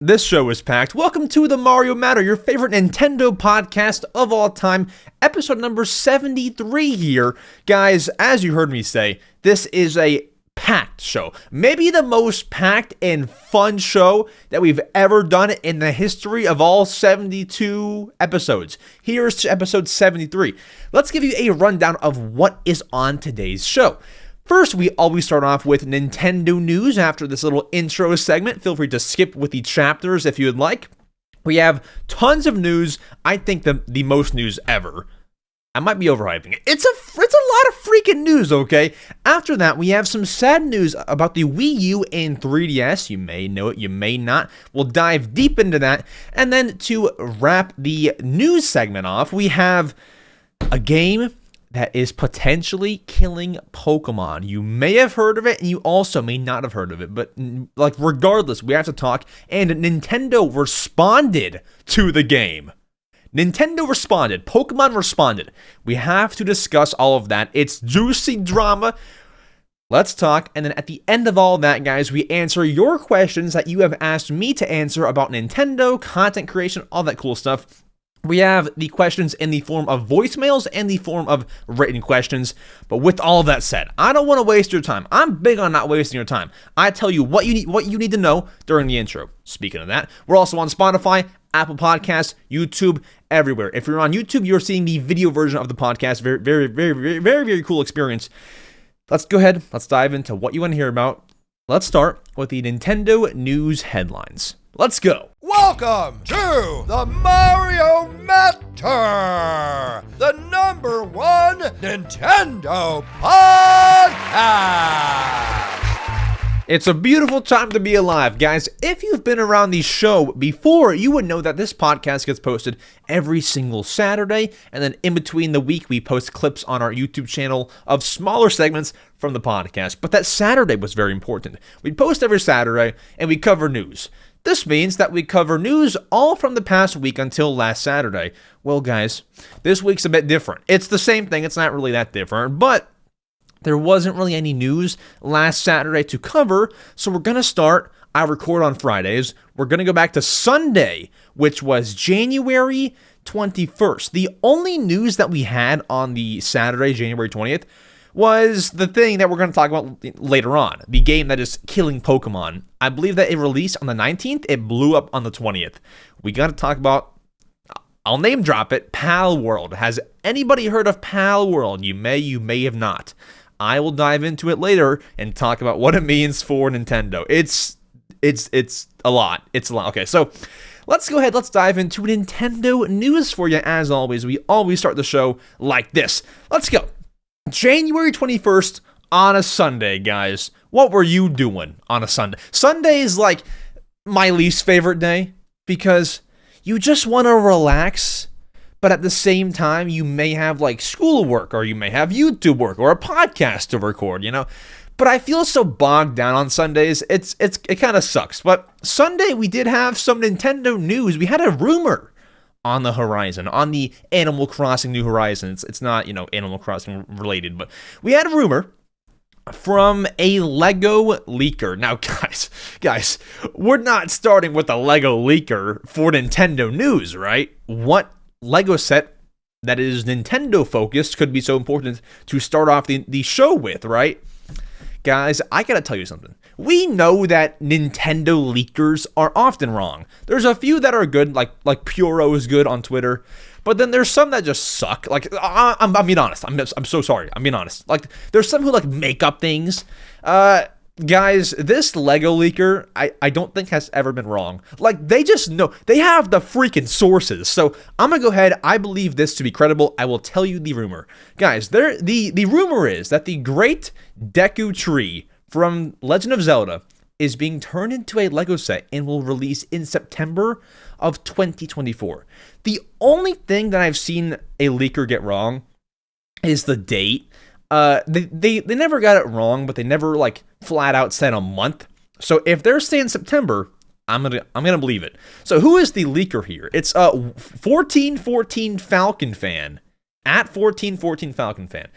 This show is packed. Welcome to the Mario Matter, your favorite Nintendo podcast of all time. Episode number 73 here. Guys, as you heard me say, this is a packed show. Maybe the most packed and fun show that we've ever done in the history of all 72 episodes. Here's to episode 73. Let's give you a rundown of what is on today's show. First, we always start off with Nintendo news after this little intro segment. Feel free to skip with the chapters if you would like. We have tons of news. I think the most news ever. I might be overhyping it. It's a lot of freaking news, okay? After that, we have some sad news about the Wii U and 3DS. You may know it, you may not. We'll dive deep into that. And then to wrap the news segment off, we have a game that is potentially killing Pokemon. You may have heard of it, and you also may not have heard of it, but regardless, we have to talk, and Nintendo responded to the game. Nintendo responded. Pokemon responded. We have to discuss all of that. It's juicy drama. Let's talk, and then at the end of all that, guys, we answer your questions that you have asked me to answer about Nintendo, content creation, all that cool stuff. We have the questions in the form of voicemails and the form of written questions. But with all of that said, I don't want to waste your time. I'm big on not wasting your time. I tell you what you need to know during the intro. Speaking of that, we're also on Spotify, Apple Podcasts, YouTube, everywhere. If you're on YouTube, you're seeing the video version of the podcast. Very, very, very, very, very, very cool experience. Let's go ahead. Let's dive into what you want to hear about. Let's start with the Nintendo news headlines. Let's go. Welcome to the Mario Matter, the #1 Nintendo podcast. It's a beautiful time to be alive, guys. If you've been around the show before, you would know that this podcast gets posted every single Saturday, and then in between the week, we post clips on our YouTube channel of smaller segments from the podcast. But that Saturday was very important. We post every Saturday, and we cover news. This means that we cover news all from the past week until last Saturday. Well, guys, this week's a bit different. It's the same thing. It's not really that different, but there wasn't really any news last Saturday to cover, so we're going to start. I record on Fridays. We're going to go back to Sunday, which was January 21st. The only news that we had on the Saturday, January 20th, was the thing that we're going to talk about later on, the game that is killing Pokemon. I believe that it released on the 19th. It blew up on the 20th. We got to talk about, I'll name drop it, Palworld. Has anybody heard of Palworld? You may have not. I will dive into it later and talk about what it means for Nintendo. It's a lot. It's a lot. Okay, so let's go ahead. Let's dive into Nintendo news for you. As always, we always start the show like this. Let's go. January 21st on a Sunday, guys. What were you doing on a Sunday? Sunday is like my least favorite day because you just want to relax, but at the same time, you may have like schoolwork or you may have YouTube work or a podcast to record, you know? But I feel so bogged down on Sundays. It kind of sucks. But Sunday, we did have some Nintendo news. We had a rumor on the horizon, on the Animal Crossing New Horizons. It's not, Animal Crossing related, but we had a rumor from a Lego leaker. Now, guys, we're not starting with a Lego leaker for Nintendo news, right? What Lego set that is Nintendo focused could be so important to start off the show with, right? Guys, I gotta tell you something. We know that Nintendo leakers are often wrong. There's a few that are good, like Puro is good on Twitter, but then there's some that just suck. Like, I'm being honest. I'm so sorry. I'm being honest. Like, there's some who make up things. Guys, this Lego leaker, I don't think has ever been wrong. Like, they just know. They have the freaking sources. So, I'm going to go ahead. I believe this to be credible. I will tell you the rumor. Guys, the rumor is that the Great Deku Tree from Legend of Zelda is being turned into a Lego set and will release in September of 2024. The only thing that I've seen a leaker get wrong is the date. They never got it wrong, but they never flat out said a month. So if they're saying September, I'm gonna believe it. So who is the leaker here? It's 1414 Falcon Fan at 1414 Falcon Fan.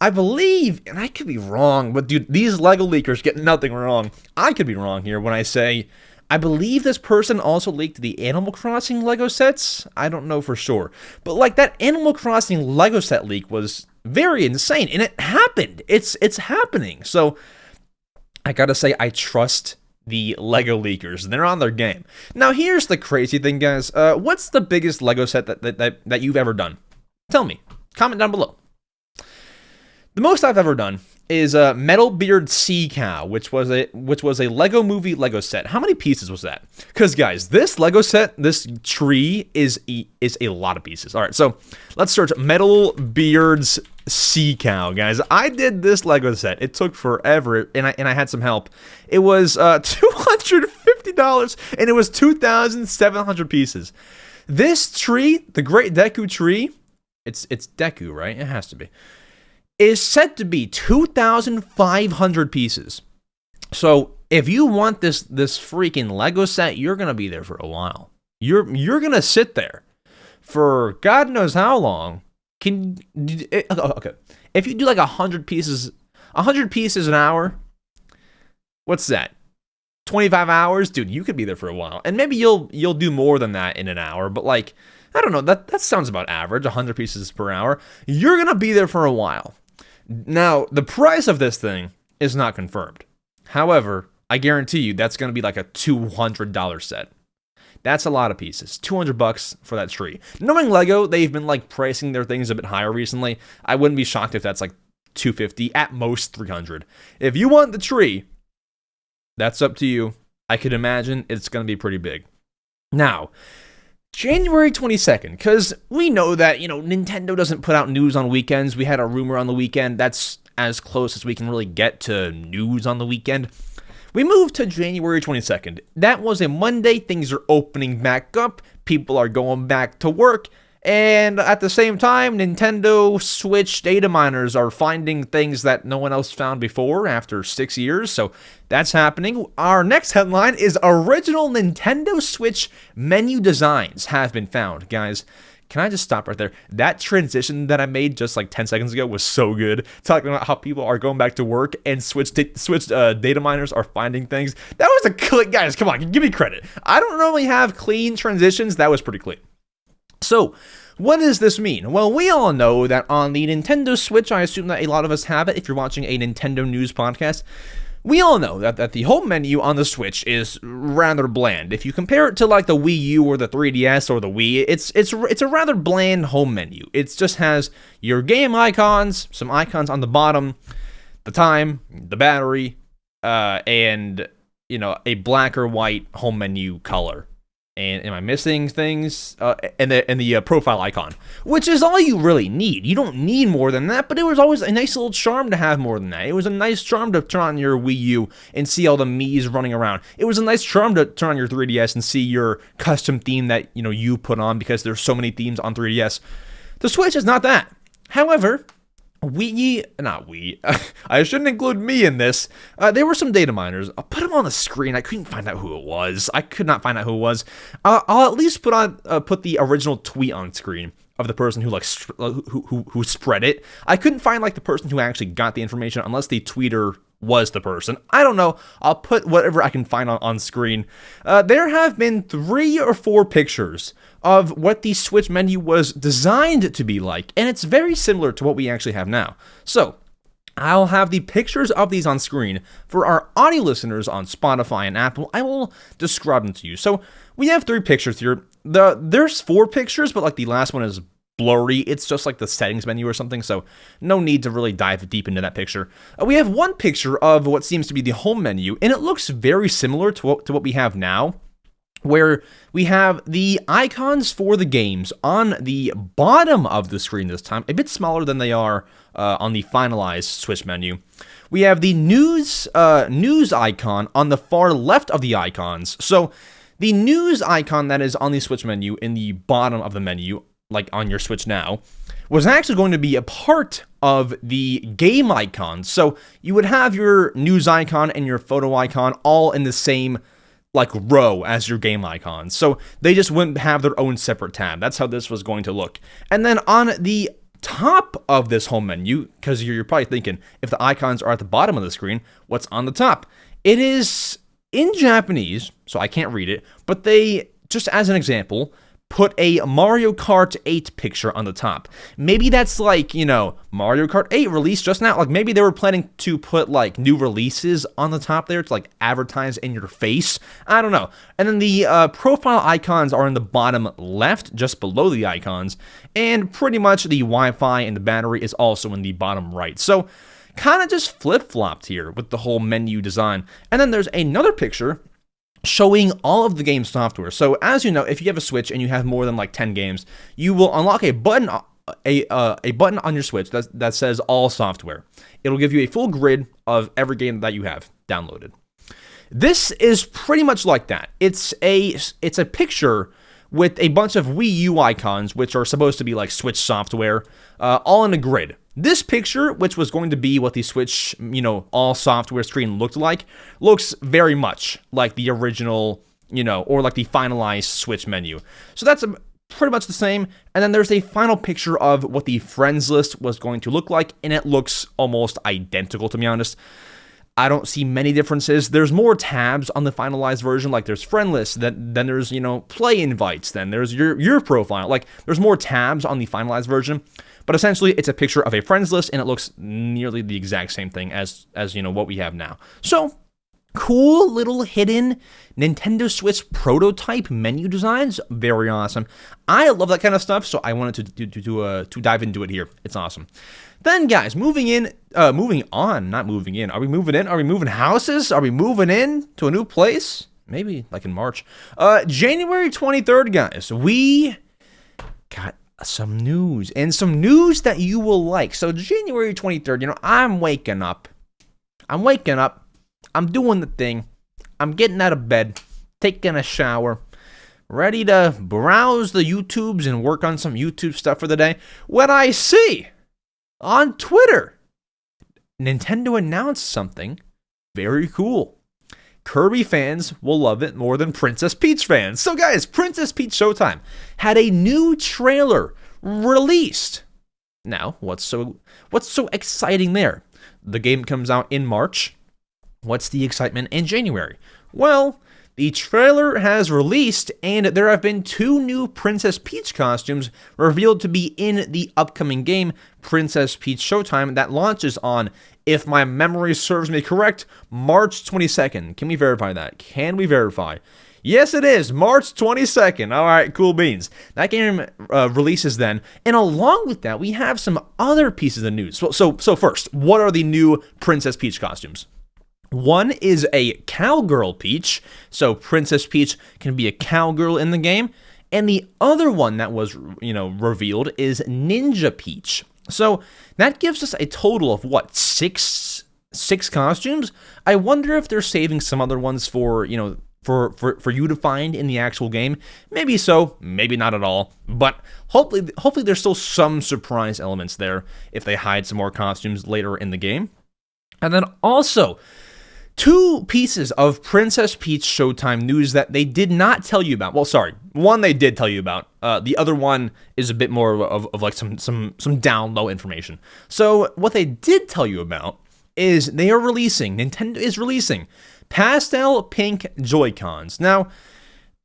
I believe, and I could be wrong, but dude, these Lego leakers get nothing wrong. I could be wrong here when I say I believe this person also leaked the Animal Crossing Lego sets. I don't know for sure. But like that Animal Crossing Lego set leak was very insane, and it happened. It's happening. So I gotta say, I trust the Lego leakers. They're on their game. Now here's the crazy thing, guys. What's the biggest Lego set that you've ever done? Tell me. Comment down below. The most I've ever done is a Metal Beard Sea Cow, which was a Lego Movie Lego set. How many pieces was that? Because guys, this Lego set, this tree is a lot of pieces. All right, so let's search Metal Beard's Sea Cow, guys. I did this Lego set. It took forever, and I had some help. It was $250, and it was 2,700 pieces. This tree, the Great Deku Tree, it's Deku, right? It has to be. Is said to be 2,500 pieces. So if you want this freaking Lego set, you're gonna be there for a while. You're gonna sit there for God knows how long. Okay. If you do like 100 pieces an hour, what's that? 25 hours, dude. You could be there for a while, and maybe you'll do more than that in an hour. But like, I don't know. That sounds about average. 100 pieces per hour. You're gonna be there for a while. Now, the price of this thing is not confirmed. However, I guarantee you that's going to be like a $200 set. That's a lot of pieces. $200 for that tree. Knowing Lego, they've been like pricing their things a bit higher recently. I wouldn't be shocked if that's like $250, at most $300. If you want the tree, that's up to you. I could imagine it's going to be pretty big. Now, January 22nd, because we know that, Nintendo doesn't put out news on weekends. We had a rumor on the weekend. That's as close as we can really get to news on the weekend. We moved to January 22nd. That was a Monday. Things are opening back up. People are going back to work. And at the same time, Nintendo Switch data miners are finding things that no one else found before after 6 years. So that's happening. Our next headline is original Nintendo Switch menu designs have been found. Guys, can I just stop right there? That transition that I made just like 10 seconds ago was so good. Talking about how people are going back to work and Switch data miners are finding things. That was a click. Guys, come on, give me credit. I don't normally have clean transitions. That was pretty clean. So, what does this mean? Well, we all know that on the Nintendo Switch, I assume that a lot of us have it if you're watching a Nintendo news podcast, we all know that the home menu on the Switch is rather bland. If you compare it to like the Wii U or the 3DS or the Wii, it's a rather bland home menu. It just has your game icons, some icons on the bottom, the time, the battery, and, a black or white home menu color. And am I missing things? And the profile icon, which is all you really need. You don't need more than that, but it was always a nice little charm to have more than that. It was a nice charm to turn on your Wii U and see all the Miis running around. It was a nice charm to turn on your 3DS and see your custom theme that you put on, because there's so many themes on 3DS. The Switch is not that. However, I shouldn't include me in this. There were some data miners. I'll put them on the screen. I couldn't find out who it was. I could not find out who it was. I'll at least put the original tweet on screen of the person who who spread it. I couldn't find like the person who actually got the information unless the tweeter was the person. I don't know. I'll put whatever I can find on screen. There have been 3 or 4 pictures of what the Switch menu was designed to be like, and it's very similar to what we actually have now. So, I'll have the pictures of these on screen. For our audio listeners on Spotify and Apple, I will describe them to you. So, we have 3 pictures here. There's 4 pictures, but like the last one is blurry. It's just like the settings menu or something, so no need to really dive deep into that picture. We have one picture of what seems to be the home menu, and it looks very similar to what we have now, where we have the icons for the games on the bottom of the screen this time, a bit smaller than they are on the finalized Switch menu. We have the news icon on the far left of the icons. So the news icon that is on the Switch menu in the bottom of the menu, like on your Switch now, was actually going to be a part of the game icons. So you would have your news icon and your photo icon all in the same like row as your game icons. So they just wouldn't have their own separate tab. That's how this was going to look. And then on the top of this home menu, because you're probably thinking, if the icons are at the bottom of the screen, what's on the top? It is in Japanese, so I can't read it, but they, just as an example, put a Mario Kart 8 picture on the top. Maybe that's like, Mario Kart 8 released just now. Like, maybe they were planning to put, like, new releases on the top there to, like, advertise in your face. I don't know. And then the profile icons are in the bottom left, just below the icons. And pretty much the Wi-Fi and the battery is also in the bottom right. So, kind of just flip-flopped here with the whole menu design. And then there's another picture showing all of the game software. So as you know, if you have a Switch and you have more than like 10 games, you will unlock a button on your Switch that says all software. It'll give you a full grid of every game that you have downloaded. This is pretty much like that. It's a picture with a bunch of Wii U icons, which are supposed to be like Switch software, all in a grid. This picture, which was going to be what the Switch, all software screen looked like, looks very much like the original, or like the finalized Switch menu. So that's pretty much the same. And then there's a final picture of what the friends list was going to look like, and it looks almost identical, to be honest. I don't see many differences. There's more tabs on the finalized version, like there's friend lists, then there's, play invites, then there's your profile. Like, there's more tabs on the finalized version. But essentially, it's a picture of a friends list, and it looks nearly the exact same thing as what we have now. So, cool little hidden Nintendo Switch prototype menu designs. Very awesome. I love that kind of stuff, so I wanted to dive into it here. It's awesome. Then, guys, moving on. Not moving in. Are we moving in? Are we moving houses? Are we moving in to a new place? Maybe, like in March. January 23rd, guys, we got some news, and some news that you will like. So January 23rd, I'm waking up. I'm doing the thing. I'm getting out of bed, taking a shower, ready to browse the YouTubes and work on some YouTube stuff for the day, when I see on Twitter, Nintendo announced something very cool. Kirby fans will love it more than Princess Peach fans. So guys, Princess Peach Showtime had a new trailer released. Now, what's so exciting there? The game comes out in March. What's the excitement in January? Well, the trailer has released, and there have been 2 new Princess Peach costumes revealed to be in the upcoming game, Princess Peach Showtime, that launches on, if my memory serves me correct, March 22nd. Can we verify that? Can we verify? Yes, it is, March 22nd. All right, cool beans. That game releases then, and along with that, we have some other pieces of news. So first, what are the new Princess Peach costumes? One is a cowgirl Peach, so Princess Peach can be a cowgirl in the game, and the other one that was, revealed is Ninja Peach. So that gives us a total of what, six costumes? I wonder if they're saving some other ones for, for you to find in the actual game. Maybe so, maybe not at all. But hopefully there's still some surprise elements there if they hide some more costumes later in the game. And then also, 2 pieces of Princess Peach Showtime news that they did not tell you about. Well, sorry, one they did tell you about. The other one is a bit more of like some down low information. So what they did tell you about is Nintendo is releasing pastel pink Joy-Cons. Now,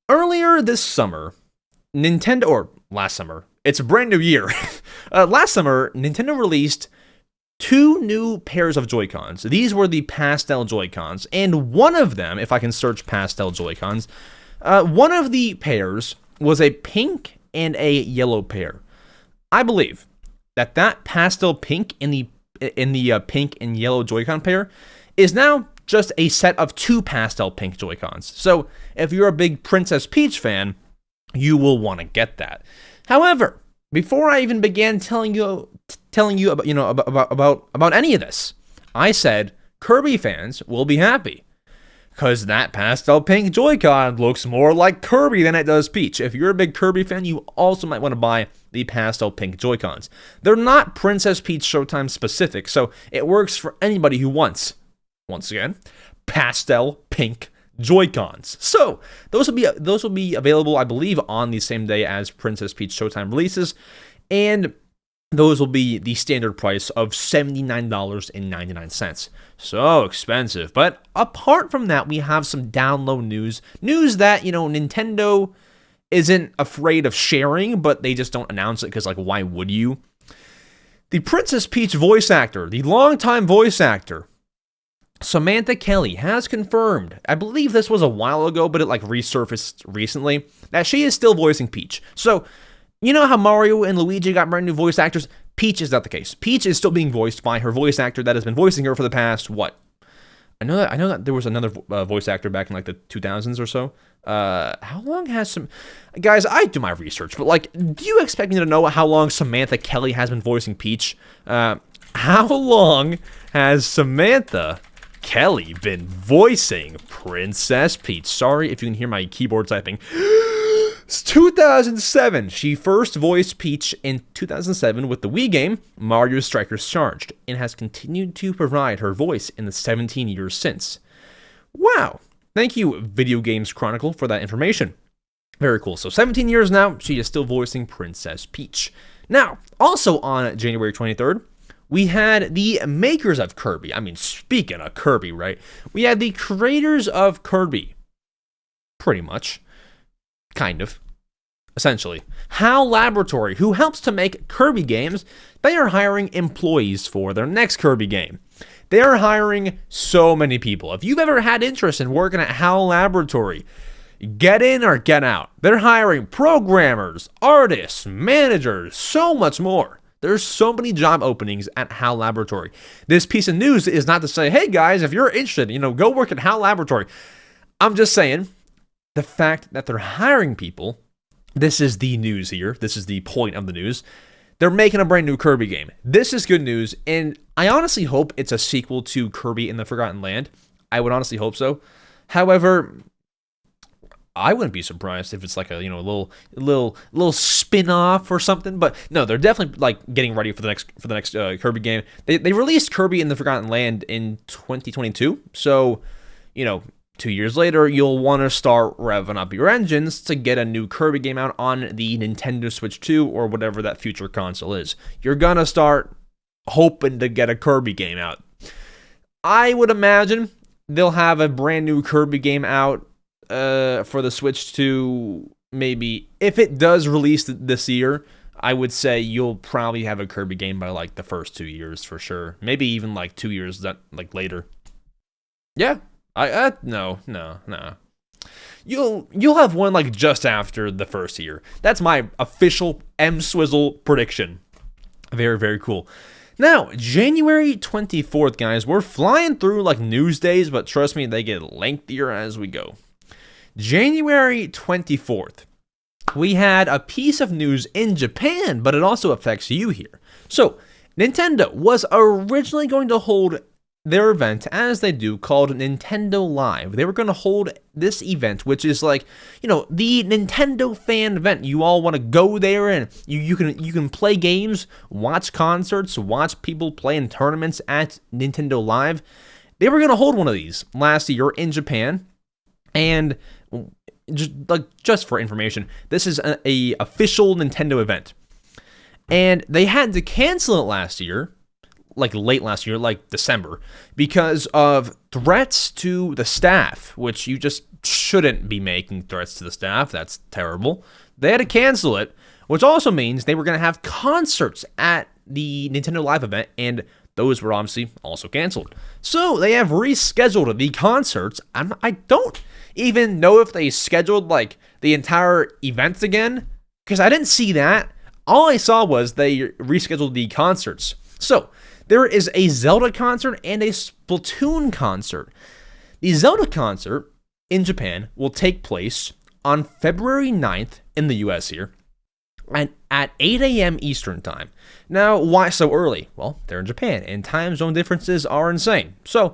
earlier this summer, last summer, it's a brand new year. Last summer, Nintendo released 2 new pairs of Joy-Cons. These were the pastel Joy-Cons, and one of them, if I can search pastel Joy-Cons, one of the pairs was a pink and a yellow pair. I believe that pastel pink in the pink and yellow Joy-Con pair is now just a set of 2 pastel pink Joy-Cons. So if you're a big Princess Peach fan, you will want to get that. However, before I even began telling you about any of this, I said Kirby fans will be happy, because that pastel pink Joy-Con looks more like Kirby than it does Peach. If you're a big Kirby fan, you also might want to buy the pastel pink Joy-Cons. They're not Princess Peach Showtime specific, so it works for anybody who wants, once again, pastel pink Joy-Cons. So those will be available, I believe, on the same day as Princess Peach Showtime releases. And those will be the standard price of $79.99. So expensive. But apart from that, we have some download news. News that, Nintendo isn't afraid of sharing, but they just don't announce it because, why would you? The Princess Peach voice actor, the longtime voice actor, Samantha Kelly, has confirmed, I believe this was a while ago, but it resurfaced recently, that she is still voicing Peach. So, you know how Mario and Luigi got brand new voice actors? Peach is not the case. Peach is still being voiced by her voice actor that has been voicing her for the past, I know that there was another voice actor back in the 2000s or so. How long has guys, I do my research, but do you expect me to know how long Samantha Kelly has been voicing Peach? How long has Samantha Kelly been voicing Princess Peach? Sorry if you can hear my keyboard typing. It's 2007. She first voiced Peach in 2007 with the Wii game Mario Strikers Charged, and has continued to provide her voice in the 17 years since. Wow. Thank you, Video Games Chronicle, for that information. Very cool. So 17 years now, she is still voicing Princess Peach. Now, also on January 23rd, we had the makers of Kirby. I mean, speaking of Kirby, right? We had the creators of Kirby. Pretty much. Kind of. Essentially. HAL Laboratory, who helps to make Kirby games, they are hiring employees for their next Kirby game. They are hiring so many people. If you've ever had interest in working at HAL Laboratory, get in or get out. They're hiring programmers, artists, managers, so much more. There's so many job openings at HAL Laboratory. This piece of news is not to say, hey guys, if you're interested, go work at HAL Laboratory. I'm just saying, the fact that they're hiring people, this is the news here. This is the point of the news. They're making a brand new Kirby game. This is good news, and I honestly hope it's a sequel to Kirby in the Forgotten Land. I would honestly hope so. However, I wouldn't be surprised if it's a little spin-off or something. But no, they're definitely getting ready for the next Kirby game. They released Kirby in the Forgotten Land in 2022, so 2 years later, you'll want to start revving up your engines to get a new Kirby game out on the Nintendo Switch 2 or whatever that future console is. You're going to start hoping to get a Kirby game out. I would imagine they'll have a brand new Kirby game out for the Switch 2, maybe. If it does release this year, I would say you'll probably have a Kirby game by the first 2 years for sure. Maybe even 2 years later. Yeah. No. You'll have one just after the first year. That's my official EmSwizzle prediction. Very, very cool. Now, January 24th, guys, we're flying through news days, but trust me, they get lengthier as we go. January 24th, we had a piece of news in Japan, but it also affects you here. So, Nintendo was originally going to hold their event, as they do, called Nintendo Live. They were going to hold this event, which is the Nintendo fan event. You all want to go there and you can play games, watch concerts, watch people play in tournaments at Nintendo Live. They were going to hold one of these last year in Japan, and just for information, this is a official Nintendo event, and they had to cancel it last year. Late last year, December, because of threats to the staff, which you just shouldn't be making threats to the staff. That's terrible. They had to cancel it, which also means they were going to have concerts at the Nintendo Live event, and those were obviously also canceled. So they have rescheduled the concerts. I don't even know if they scheduled the entire event again, because I didn't see that. All I saw was they rescheduled the concerts. So there is a Zelda concert and a Splatoon concert. The Zelda concert in Japan will take place on February 9th in the US here, and at 8 a.m. Eastern Time. Now, why so early? Well, they're in Japan, and time zone differences are insane. So,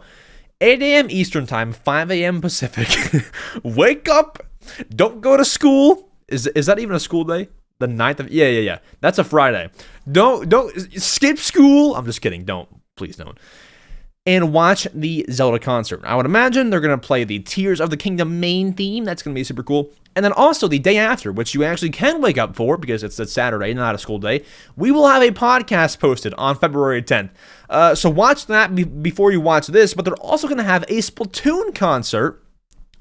8 a.m. Eastern Time, 5 a.m. Pacific. Wake up! Don't go to school! Is that even a school day? The 9th of... Yeah. That's a Friday. Don't skip school. I'm just kidding. Please don't. and watch the Zelda concert. I would imagine they're going to play the Tears of the Kingdom main theme. That's going to be super cool. And then also the day after, which you actually can wake up for because it's a Saturday, not a school day, we will have a podcast posted on February 10th. So watch that before you watch this, but they're also going to have a Splatoon concert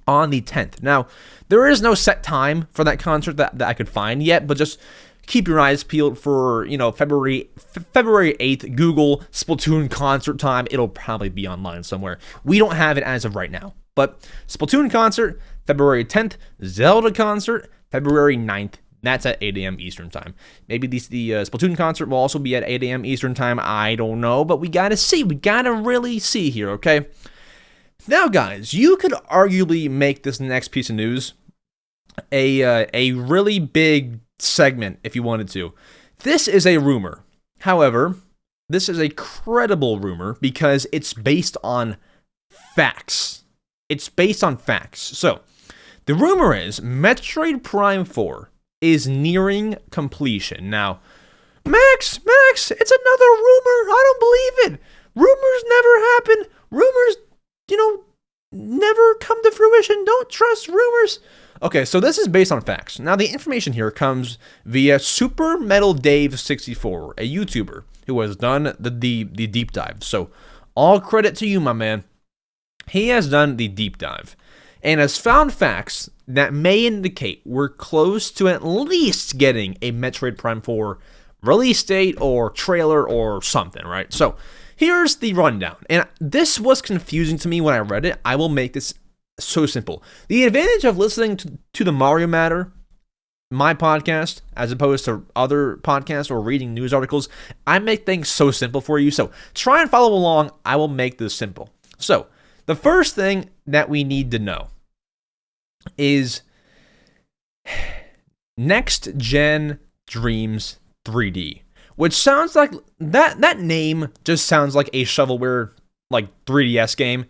on the 10th. Now, there is no set time for that concert that I could find yet, but just keep your eyes peeled for, February 8th, Google Splatoon concert time. It'll probably be online somewhere. We don't have it as of right now. But Splatoon concert, February 10th, Zelda concert, February 9th. That's at 8 a.m. Eastern time. Maybe the Splatoon concert will also be at 8 a.m. Eastern time. I don't know, but we got to see. We got to really see here, okay? Now, guys, you could arguably make this next piece of news a really big segment if you wanted to. This is a rumor. However, this is a credible rumor because it's based on facts. It's based on facts. So, the rumor is Metroid Prime 4 is nearing completion. Now, Max, it's another rumor. I don't believe it. Rumors never happen. Rumors, never come to fruition. Don't trust rumors. Okay, so this is based on facts. Now, the information here comes via Super Metal Dave 64, a YouTuber who has done the deep dive. So, all credit to you, my man. He has done the deep dive and has found facts that may indicate we're close to at least getting a Metroid Prime 4 release date or trailer or something, right? So, here's the rundown. And this was confusing to me when I read it. I will make this so simple. The advantage of listening to the Mario Matter, my podcast, as opposed to other podcasts or reading news articles, I make things so simple for you. So try and follow along. I will make this simple. So the first thing that we need to know is Next Gen Dreams 3D, which sounds like that name just sounds like a shovelware 3DS game.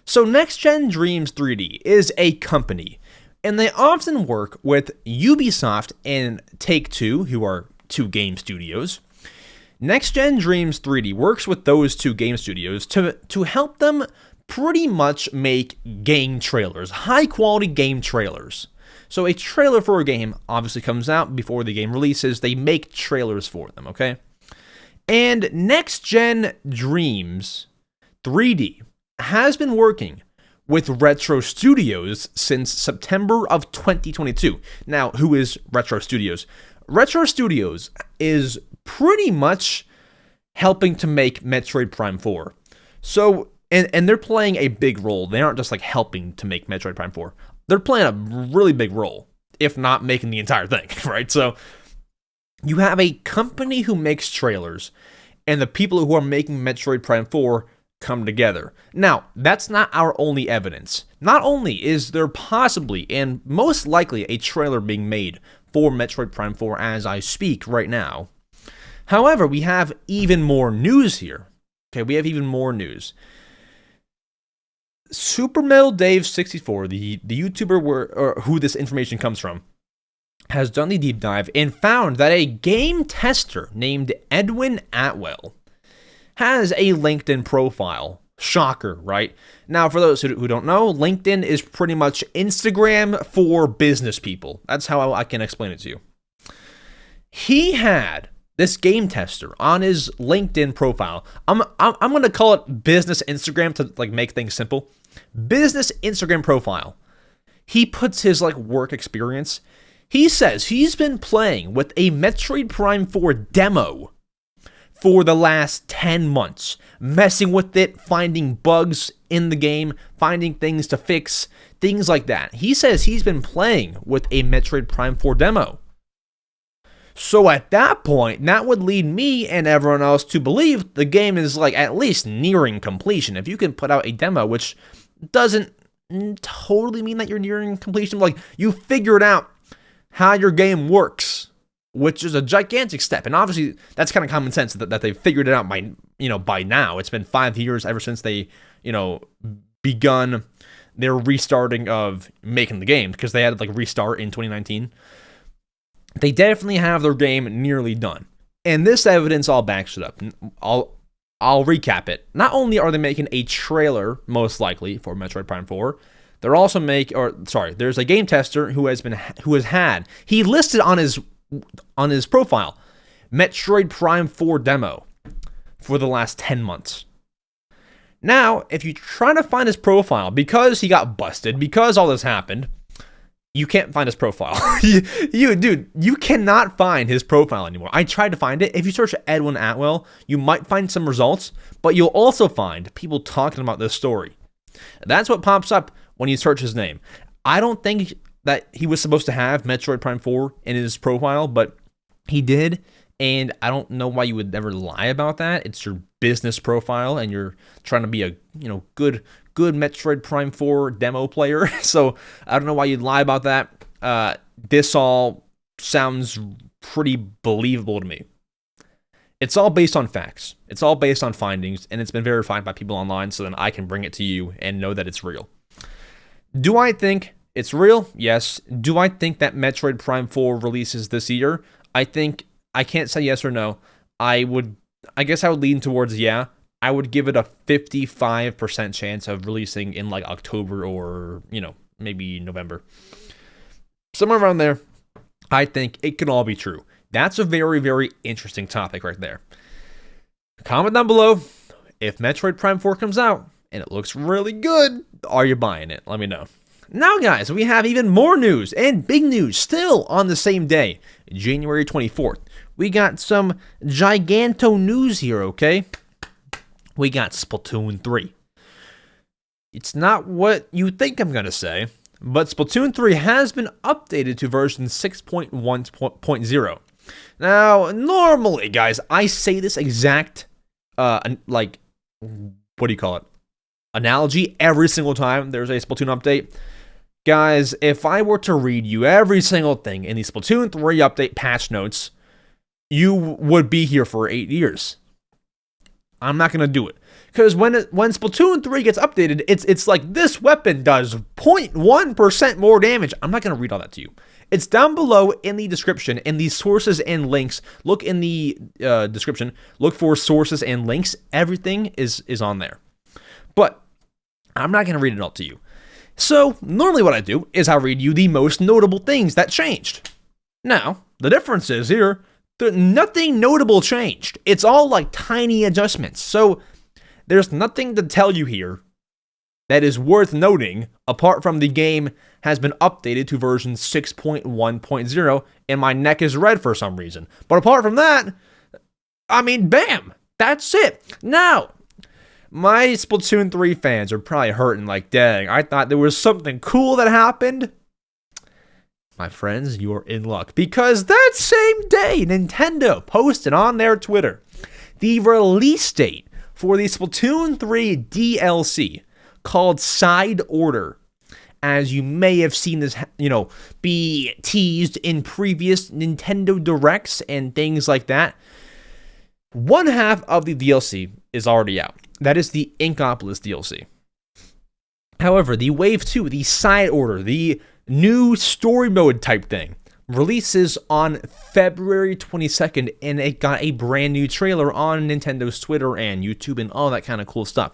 So Next Gen Dreams 3D is a company, and they often work with Ubisoft and Take-Two, who are two game studios. Next Gen Dreams 3D works with those two game studios to help them pretty much make game trailers, high quality game trailers. So a trailer for a game obviously comes out before the game releases. They make trailers for them, okay? And Next Gen Dreams 3D has been working with Retro Studios since September of 2022. Now, who is Retro Studios? Retro Studios is pretty much helping to make Metroid Prime 4. So, and they're playing a big role. They aren't just helping to make Metroid Prime 4. They're playing a really big role, if not making the entire thing, right? So, you have a company who makes trailers, and the people who are making Metroid Prime 4 come together. Now, that's not our only evidence. Not only is there possibly, and most likely, a trailer being made for Metroid Prime 4 as I speak right now. However, we have even more news here. Okay, we have even more news. Super Metal Dave 64, the YouTuber who this information comes from, has done the deep dive and found that a game tester named Edwin Atwell has a LinkedIn profile. Shocker, right? Now, for those who don't know, LinkedIn is pretty much Instagram for business people. That's how I can explain it to you. He had this game tester on his LinkedIn profile. I'm going to call it business Instagram to make things simple. Business Instagram profile. He puts his work experience. He says he's been playing with a Metroid Prime 4 demo for the last 10 months, messing with it, finding bugs in the game, finding things to fix, things like that. He says he's been playing with a Metroid Prime 4 demo. So at that point, that would lead me and everyone else to believe the game is at least nearing completion. If you can put out a demo, which doesn't totally mean that you're nearing completion, you figured out how your game works, which is a gigantic step. And obviously, that's kind of common sense that they've figured it out by now. It's been 5 years ever since they, begun their restarting of making the game, because they had to restart in 2019. They definitely have their game nearly done. And this evidence all backs it up. I'll recap it. Not only are they making a trailer, most likely, for Metroid Prime 4, they're also there's a game tester he listed on his profile, Metroid Prime 4 demo for the last 10 months. Now, if you try to find his profile, because he got busted, because all this happened, you can't find his profile. You cannot find his profile anymore. I tried to find it. If you search Edwin Atwell, you might find some results, but you'll also find people talking about this story. That's what pops up when you search his name. I don't think that he was supposed to have Metroid Prime 4 in his profile, but he did, and I don't know why you would ever lie about that. It's your business profile, and you're trying to be a good Metroid Prime 4 demo player. So I don't know why you'd lie about that. This all sounds pretty believable to me. It's all based on facts. It's all based on findings, and it's been verified by people online, so then I can bring it to you and know that it's real. Do I think it's real? Yes. Do I think that Metroid Prime 4 releases this year? I can't say yes or no. I guess I would lean towards yeah. I would give it a 55% chance of releasing in like October or, maybe November. Somewhere around there, I think it can all be true. That's a very, very interesting topic right there. Comment down below if Metroid Prime 4 comes out and it looks really good. Are you buying it? Let me know. Now, guys, we have even more news and big news still on the same day, January 24th. We got some giganto news here, okay? We got Splatoon 3. It's not what you think I'm going to say, but Splatoon 3 has been updated to version 6.1.0. Now, normally, guys, I say this exact, analogy every single time there's a Splatoon update. Guys, if I were to read you every single thing in the Splatoon 3 update patch notes, you would be here for 8 years. I'm not going to do it. Because when Splatoon 3 gets updated, it's like this weapon does 0.1% more damage. I'm not going to read all that to you. It's down below in the description, in the sources and links. Look in the description. Look for sources and links. Everything is on there. But I'm not going to read it all to you. So normally what I do is I read you the most notable things that changed. Now, the difference is here, nothing notable changed. It's all like tiny adjustments. So there's nothing to tell you here that is worth noting apart from the game has been updated to version 6.1.0 and my neck is red for some reason. But apart from that, bam, that's it. Now, my Splatoon 3 fans are probably hurting like, dang, I thought there was something cool that happened. My friends, you're in luck. Because that same day, Nintendo posted on their Twitter the release date for the Splatoon 3 DLC called Side Order. As you may have seen this, be teased in previous Nintendo Directs and things like that. One half of the DLC is already out. That is the Inkopolis DLC. However, the Wave 2, the Side Order, the new story mode type thing, releases on February 22nd, and it got a brand new trailer on Nintendo's Twitter and YouTube and all that kind of cool stuff.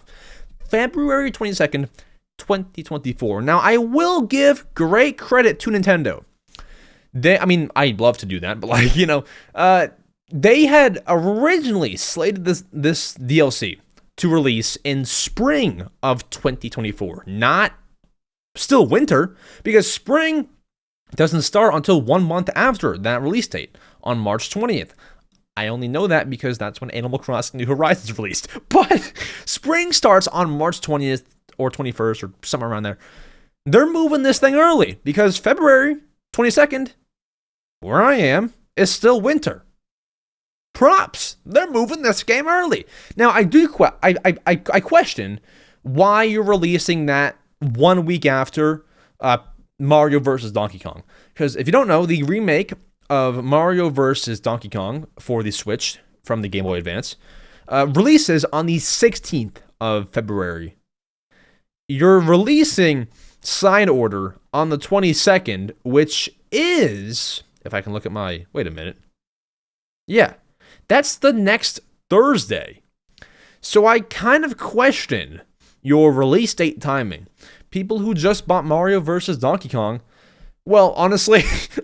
February 22nd, 2024. Now, I will give great credit to Nintendo. I'd love to do that, but they had originally slated this DLC to release in spring of 2024, not still winter, because spring doesn't start until 1 month after that release date, on March 20th. I only know that because that's when Animal Crossing New Horizons released. But spring starts on March 20th or 21st or somewhere around there. They're moving this thing early because February 22nd, where I am, is still winter. Props. They're moving this game early. Now, I question why you're releasing that 1 week after Mario vs. Donkey Kong. Because if you don't know, the remake of Mario vs. Donkey Kong for the Switch from the Game Boy Advance releases on the 16th of February. You're releasing Side Order on the 22nd, which is, if I can look at wait a minute. Yeah, that's the next Thursday. So I kind of question your release date timing. People who just bought Mario vs. Donkey Kong, well, honestly, if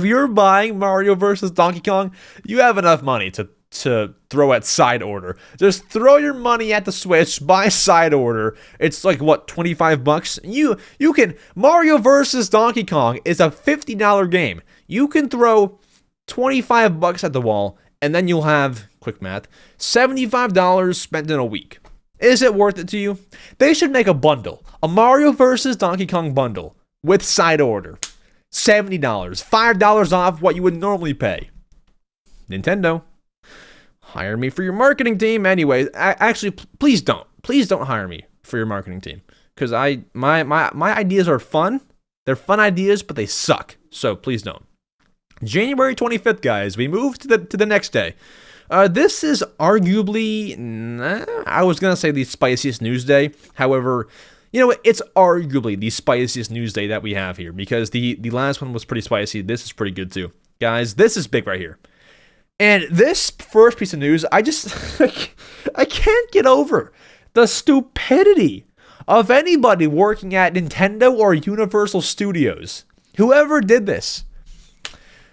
you're buying Mario vs. Donkey Kong, you have enough money to throw at side order. Just throw your money at the Switch, buy side order. It's like, what, $25? You can, Mario vs. Donkey Kong is a $50 game. You can throw $25 at the wall, and then you'll have, quick math, $75 spent in a week. Is it worth it to you? They should make a bundle, a Mario vs. Donkey Kong bundle with side order. $70, $5 off what you would normally pay. Nintendo, hire me for your marketing team. Anyway, actually, please don't hire me for your marketing team, because my ideas are fun. They're fun ideas, but they suck. So please don't. January 25th, guys, we move to the next day. This is arguably, I was gonna say the spiciest news day. However, you know what? It's arguably the spiciest news day that we have here, because the last one was pretty spicy. This is pretty good too. Guys, this is big right here. And this first piece of news, I can't get over the stupidity of anybody working at Nintendo or Universal Studios. Whoever did this.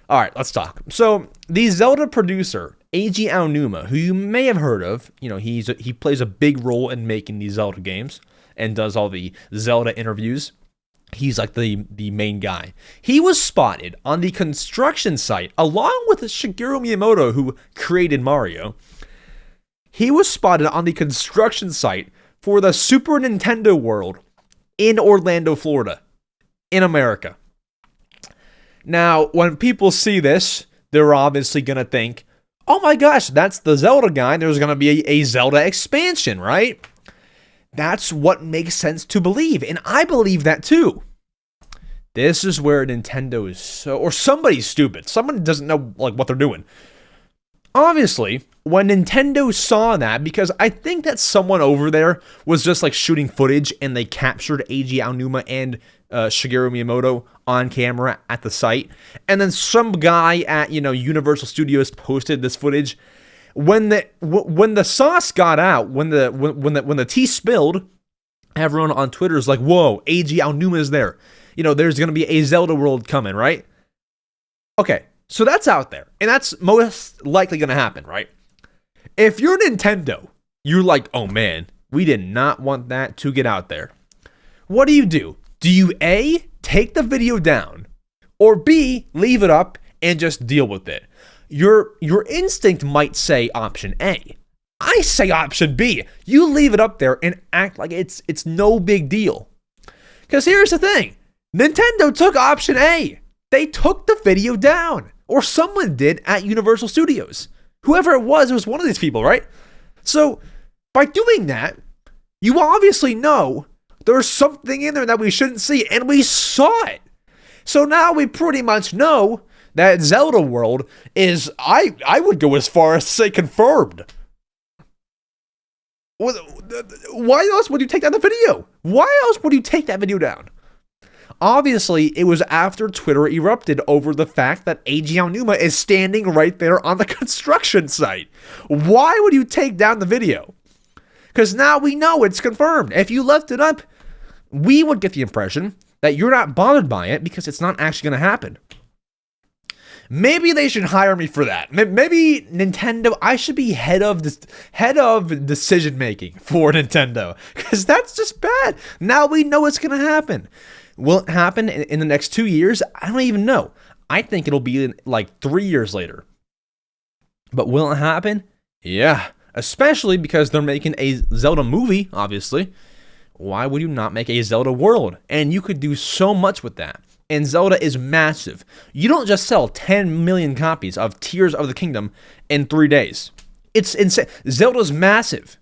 All right, let's talk. So, the Zelda producer, Eiji Aonuma, who you may have heard of, you know, he plays a big role in making these Zelda games and does all the Zelda interviews. He's like the main guy. He was spotted on the construction site along with Shigeru Miyamoto, who created Mario. He was spotted on the construction site for the Super Nintendo World in Orlando, Florida, in America. Now, when people see this, they're obviously going to think, oh my gosh, that's the Zelda guy. There's going to be a Zelda expansion, right? That's what makes sense to believe, and I believe that too. This is where Nintendo is or somebody's stupid. Someone doesn't know like what they're doing. Obviously, when Nintendo saw that, because I think that someone over there was just like shooting footage and they captured Eiji Aonuma and Shigeru Miyamoto on camera at the site, and then some guy at Universal Studios posted this footage. When the sauce got out, when the tea spilled, everyone on Twitter is like, "Whoa, Eiji Aonuma is there. There's gonna be a Zelda world coming, right?" Okay, so that's out there, and that's most likely gonna happen, right? If you're Nintendo, you're like, "Oh man, we did not want that to get out there." What do? Do you A, take the video down, or B, leave it up and just deal with it? Your instinct might say option A. I say option B. You leave it up there and act like it's no big deal. Because here's the thing. Nintendo took option A. They took the video down. Or someone did at Universal Studios. Whoever it was one of these people, right? So, by doing that, you obviously know there's something in there that we shouldn't see, and we saw it. So now we pretty much know that Zelda World is, I would go as far as to say, confirmed. Why else would you take down the video? Why else would you take that video down? Obviously, it was after Twitter erupted over the fact that Eiji Aonuma is standing right there on the construction site. Why would you take down the video? Because now we know it's confirmed. If you left it up, we would get the impression that you're not bothered by it because it's not actually going to happen. Maybe they should hire me for that. Maybe Nintendo, I should be head of decision making for Nintendo, because that's just bad. Now we know it's going to happen. Will it happen in the next 2 years? I don't even know. I think it'll be in like 3 years later. But will it happen? Yeah. Especially because they're making a Zelda movie, obviously. Why would you not make a Zelda world? And you could do so much with that. And Zelda is massive. You don't just sell 10 million copies of Tears of the Kingdom in 3 days. It's insane. Zelda's massive.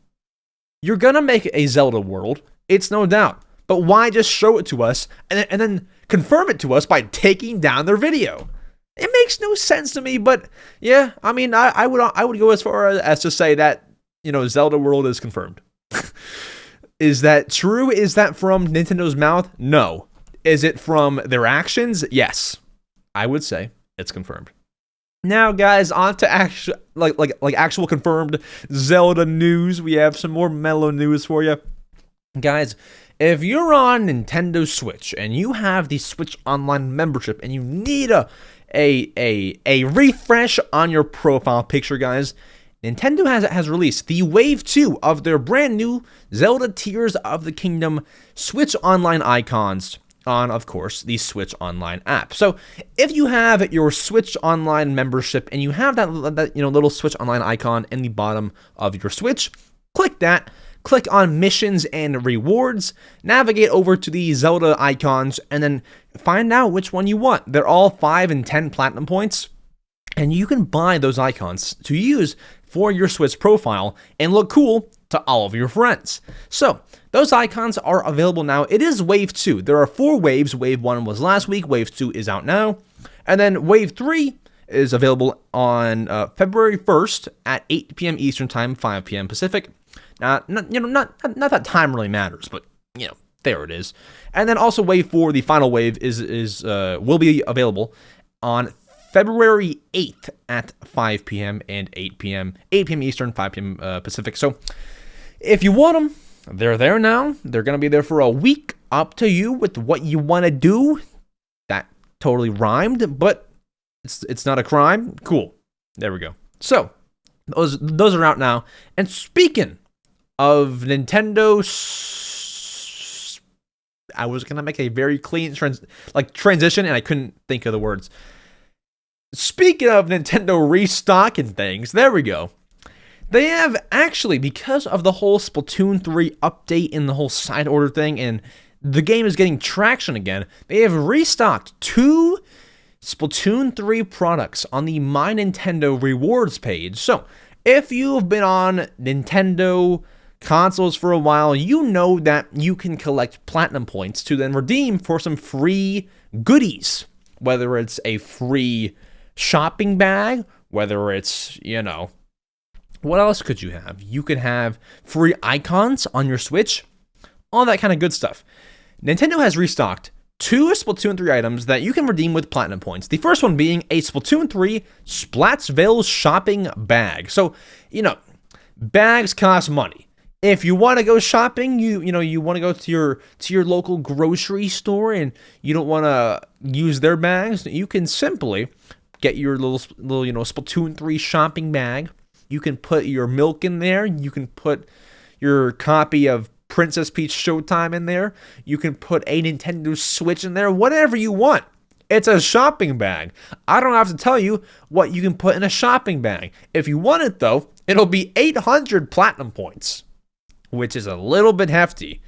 You're gonna make a Zelda world, it's no doubt. But why just show it to us and then confirm it to us by taking down their video? It makes no sense to me, but yeah, I mean, I would go as far as to say that, Zelda World is confirmed. Is that true? Is that from Nintendo's mouth? No. Is it from their actions? Yes. I would say it's confirmed. Now, guys, on to actual actual confirmed Zelda news. We have some more mellow news for you. Guys, if you're on Nintendo Switch and you have the Switch Online membership and you need a refresh on your profile picture, guys, Nintendo has released the Wave 2 of their brand new Zelda Tears of the Kingdom Switch Online icons on, of course, the Switch Online app. So if you have your Switch Online membership and you have that little Switch Online icon in the bottom of your Switch, click that. Click on missions and rewards, navigate over to the Zelda icons, and then find out which one you want. They're all 5 and 10 platinum points, and you can buy those icons to use for your Switch profile and look cool to all of your friends. So, those icons are available now. It is Wave 2. There are 4 waves. Wave 1 was last week. Wave 2 is out now. And then Wave 3 is available on February 1st at 8 p.m. Eastern Time, 5 p.m. Pacific. Not that time really matters, but there it is. And then also Wave 4, the final wave, will be available on February 8th at 5 p.m. and 8 p.m. Eastern, 5 p.m. Pacific. So if you want them, they're there now. They're going to be there for a week. Up to you with what you want to do. That totally rhymed, but it's not a crime. Cool. There we go. So those are out now. And speaking of Nintendo, I was gonna make a very clean transition, and I couldn't think of the words. Speaking of Nintendo restocking things, there we go. They have actually, because of the whole Splatoon 3 update and the whole side order thing, and the game is getting traction again, they have restocked 2 Splatoon 3 products on the MyNintendo rewards page. So, if you've been on Nintendo consoles for a while, you know that you can collect platinum points to then redeem for some free goodies. Whether it's a free shopping bag, whether it's, what else could you have? You could have free icons on your Switch, all that kind of good stuff. Nintendo has restocked 2 Splatoon 3 items that you can redeem with platinum points. The first one being a Splatoon 3 Splatsville shopping bag. So, bags cost money. If you want to go shopping, you want to go to your local grocery store and you don't want to use their bags, you can simply get your little Splatoon 3 shopping bag. You can put your milk in there. You can put your copy of Princess Peach Showtime in there. You can put a Nintendo Switch in there. Whatever you want. It's a shopping bag. I don't have to tell you what you can put in a shopping bag. If you want it, though, it'll be 800 platinum points, which is a little bit hefty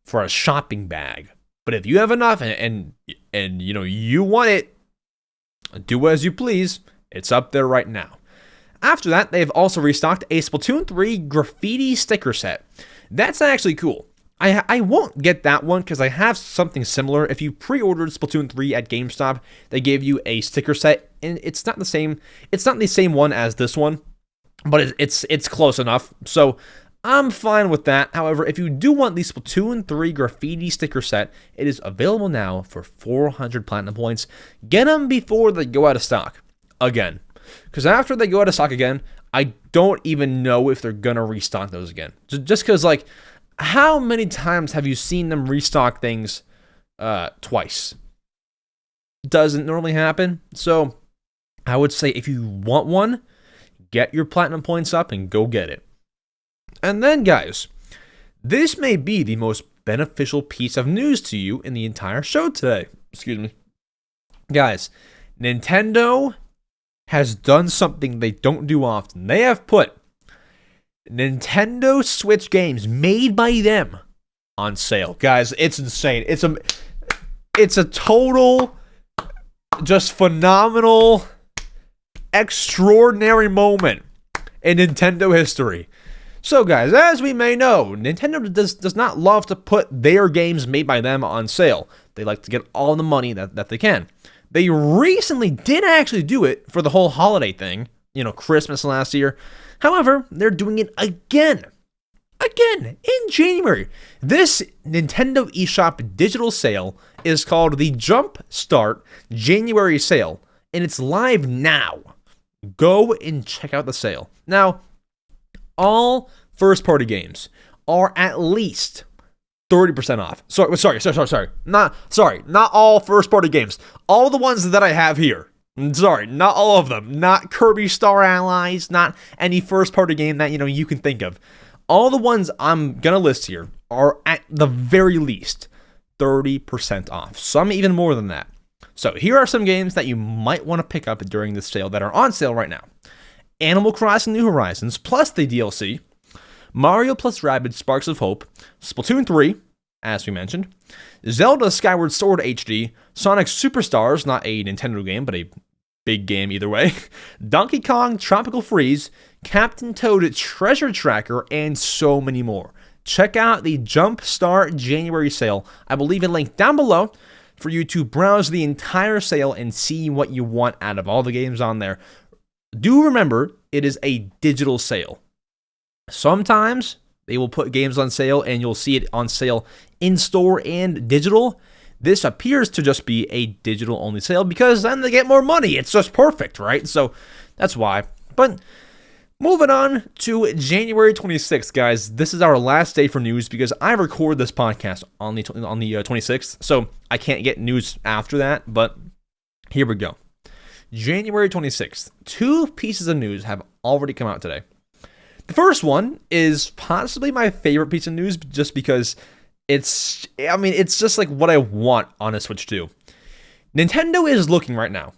for a shopping bag. But if you have enough and you want it, do as you please. It's up there right now. After that, they've also restocked a Splatoon 3 graffiti sticker set. That's actually cool. I won't get that one because I have something similar. If you pre-ordered Splatoon 3 at GameStop, they gave you a sticker set, and it's not the same. It's not the same one as this one, but it's close enough. So I'm fine with that. However, if you do want the Splatoon 3 graffiti sticker set, it is available now for 400 platinum points. Get them before they go out of stock again. Because after they go out of stock again, I don't even know if they're going to restock those again. Just because, how many times have you seen them restock things twice? Doesn't normally happen. So I would say if you want one, get your platinum points up and go get it. And then, guys, this may be the most beneficial piece of news to you in the entire show today. Excuse me. Guys, Nintendo has done something they don't do often. They have put Nintendo Switch games made by them on sale. Guys, it's insane. It's a total, just phenomenal, extraordinary moment in Nintendo history. So, guys, as we may know, Nintendo does not love to put their games made by them on sale. They like to get all the money that they can. They recently did actually do it for the whole holiday thing, Christmas last year. However, they're doing it again in January. This Nintendo eShop digital sale is called the Jump Start January Sale, and it's live now. Go and check out the sale. Now, all first-party games are at least 30% off. Sorry. Not all first-party games. All the ones that I have here. Sorry, not all of them. Not Kirby Star Allies, not any first-party game that, you can think of. All the ones I'm going to list here are at the very least 30% off. Some even more than that. So here are some games that you might want to pick up during this sale that are on sale right now. Animal Crossing New Horizons plus the DLC, Mario plus Rabbids Sparks of Hope, Splatoon 3, as we mentioned, Zelda Skyward Sword HD, Sonic Superstars, not a Nintendo game, but a big game either way, Donkey Kong Tropical Freeze, Captain Toad Treasure Tracker, and so many more. Check out the Jumpstart January sale. I will leave a link down below for you to browse the entire sale and see what you want out of all the games on there. Do remember, it is a digital sale. Sometimes they will put games on sale and you'll see it on sale in-store and digital. This appears to just be a digital-only sale because then they get more money. It's just perfect, right? So that's why. But moving on to January 26th, guys. This is our last day for news because I record this podcast on the 26th, so I can't get news after that, but here we go. January 26th. 2 pieces of news have already come out today. The first one is possibly my favorite piece of news just because it's just like what I want on a Switch 2. Nintendo is looking right now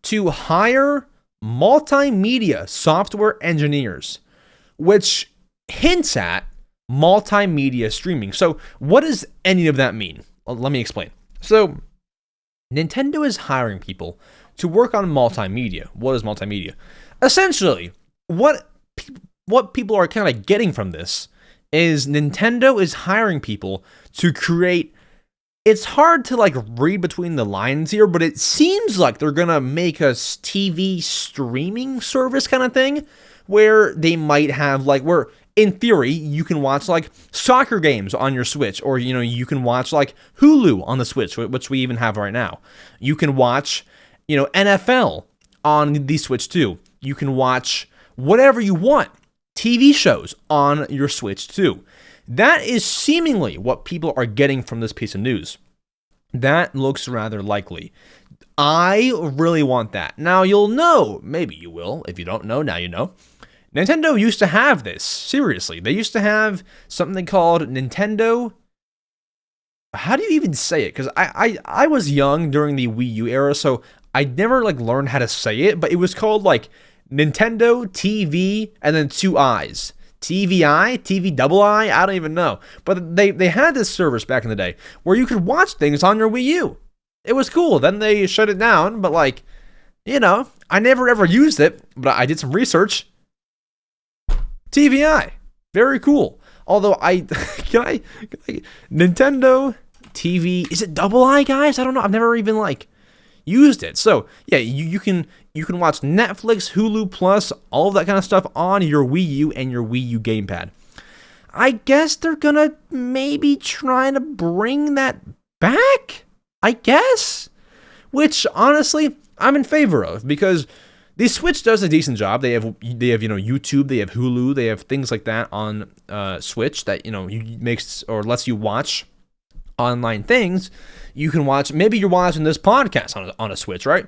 to hire multimedia software engineers, which hints at multimedia streaming. So what does any of that mean? Well, let me explain. So Nintendo is hiring people to work on multimedia. What is multimedia? Essentially, what people are kind of getting from this is Nintendo is hiring people to create. It's hard to read between the lines here, but it seems like they're gonna make a TV streaming service kind of thing where they might have where in theory you can watch soccer games on your Switch, or you can watch Hulu on the Switch, which we even have right now. You can watch NFL on the Switch too. You can watch whatever you want. TV shows on your Switch too. That is seemingly what people are getting from this piece of news. That looks rather likely. I really want that. Now you'll know, maybe you will. If you don't know, now you know. Nintendo used to have this. Seriously, they used to have something called Nintendo. How do you even say it? Because I was young during the Wii U era, so I never learned how to say it. But it was called Nintendo TV and then 2 I's. TVI, TV double I don't even know. But they had this service back in the day where you could watch things on your Wii U. It was cool. Then they shut it down, but I never ever used it, but I did some research. TVI. Very cool. Although Nintendo TV, is it double I, guys? I don't know. I've never even used it. So yeah, you can watch Netflix, Hulu Plus, all of that kind of stuff on your Wii U and your Wii U gamepad. I guess they're gonna maybe try to bring that back, I guess, which honestly I'm in favor of because the Switch does a decent job. They have YouTube, they have Hulu, they have things like that on Switch that makes or lets you watch online things. You can watch, maybe you're watching this podcast on a Switch, right?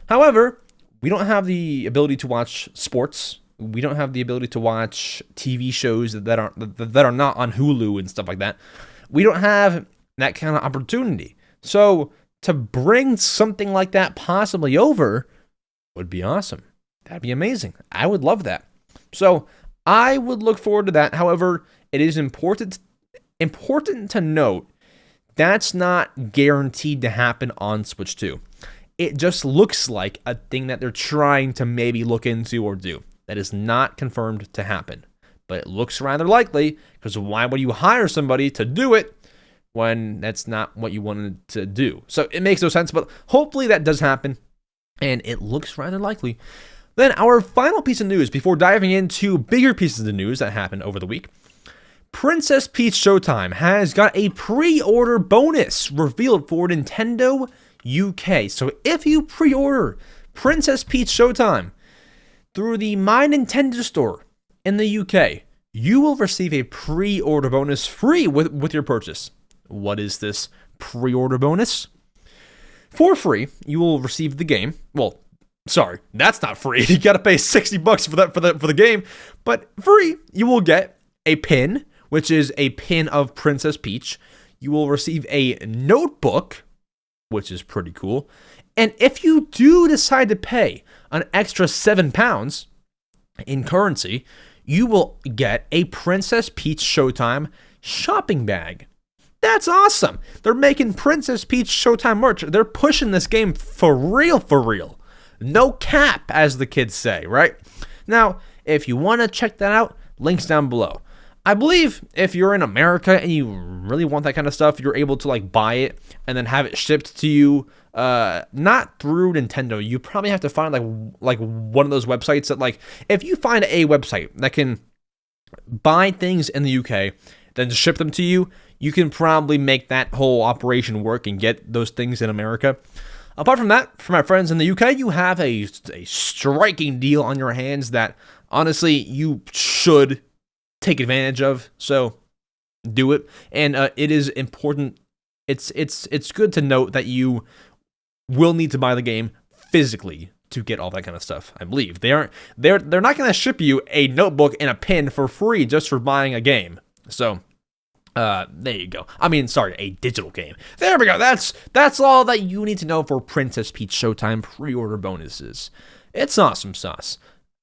However, we don't have the ability to watch sports. We don't have the ability to watch TV shows that are not on Hulu and stuff like that. We don't have that kind of opportunity. So to bring something like that possibly over would be awesome. That'd be amazing. I would love that. So I would look forward to that. However, it is important to note that's not guaranteed to happen on Switch 2. It just looks like a thing that they're trying to maybe look into or do. That is not confirmed to happen. But it looks rather likely, because why would you hire somebody to do it when that's not what you wanted to do? So it makes no sense, but hopefully that does happen, and it looks rather likely. Then our final piece of news, before diving into bigger pieces of news that happened over the week, Princess Peach Showtime has got a pre-order bonus revealed for Nintendo UK. So if you pre-order Princess Peach Showtime, through the MyNintendo store in the UK, you will receive a pre-order bonus free with your purchase. What is this pre-order bonus? For free, you will receive the game. Well, sorry, that's not free. You gotta pay $60 for the game. But free, you will get a pin, which is a pin of Princess Peach. You will receive a notebook, which is pretty cool. And if you do decide to pay an extra £7 in currency, you will get a Princess Peach Showtime shopping bag. That's awesome. They're making Princess Peach Showtime merch. They're pushing this game for real, for real. No cap, as the kids say, right? Now, if you want to check that out, links down below. I believe if you're in America and you really want that kind of stuff, you're able to like buy it and then have it shipped to you, not through Nintendo. You probably have to find like one of those websites that, like, if you find a website that can buy things in the UK, then ship them to you, you can probably make that whole operation work and get those things in America. Apart from that, for my friends in the UK, you have a striking deal on your hands that honestly you should take advantage of. So do it. And it is important. It's good to note that you will need to buy the game physically to get all that kind of stuff. I believe they're not going to ship you a notebook and a pen for free just for buying a game. So there you go. I mean, sorry, a digital game. There we go. That's all that you need to know for Princess Peach Showtime pre-order bonuses. It's awesome sauce.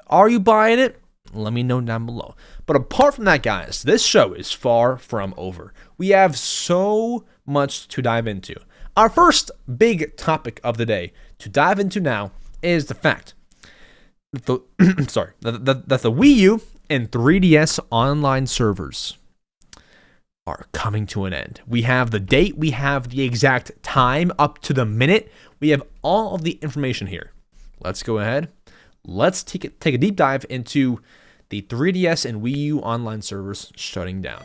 Are you buying it? Let me know down below. But apart from that, guys, this show is far from over. We have so much to dive into. Our first big topic of the day to dive into now is the fact that the Wii U and 3DS online servers are coming to an end. We have the date, we have the exact time up to the minute. We have all of the information here. Let's go ahead. Let's take a deep dive into the 3DS and Wii U online servers shutting down.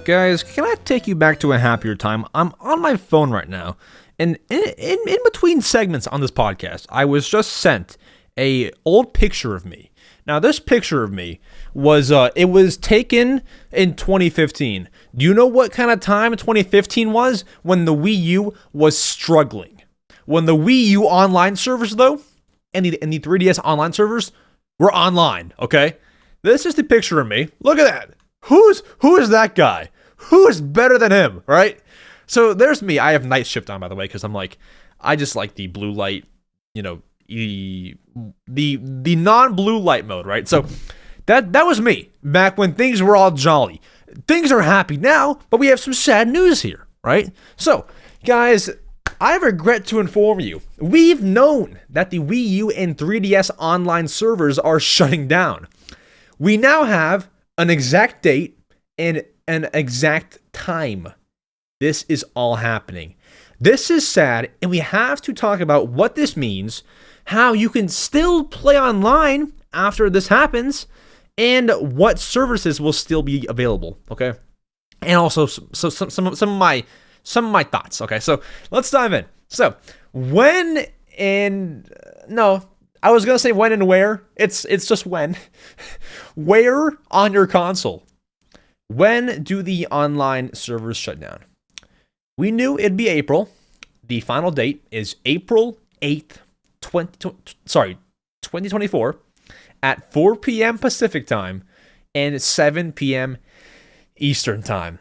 Guys, can I take you back to a happier time? I'm on my phone right now, and in between segments on this podcast, I was just sent a old picture of me. Now, this picture of me was it was taken in 2015. Do you know what kind of time 2015 was? When the Wii U was struggling. When the Wii U online servers, though, and the 3DS online servers were online, okay? This is the picture of me. Look at that. Who is that guy? Who is better than him, right? So there's me. I have night shift on, by the way, because I just like the blue light, the non-blue light mode, right? So that was me back when things were all jolly. Things are happy now, but we have some sad news here, right? So, guys, I regret to inform you, we've known that the Wii U and 3DS online servers are shutting down. We now have an exact date and an exact time. This is all happening. This is sad, and we have to talk about what this means, how you can still play online after this happens, and what services will still be available, okay? And also some of my thoughts, okay? So let's dive in. So when and no, I was gonna say when and where. It's just when. Where on your console? When do the online servers shut down? We knew it'd be April. The final date is April 8th, 2024 at 4 p.m. Pacific time and 7 p.m. Eastern time.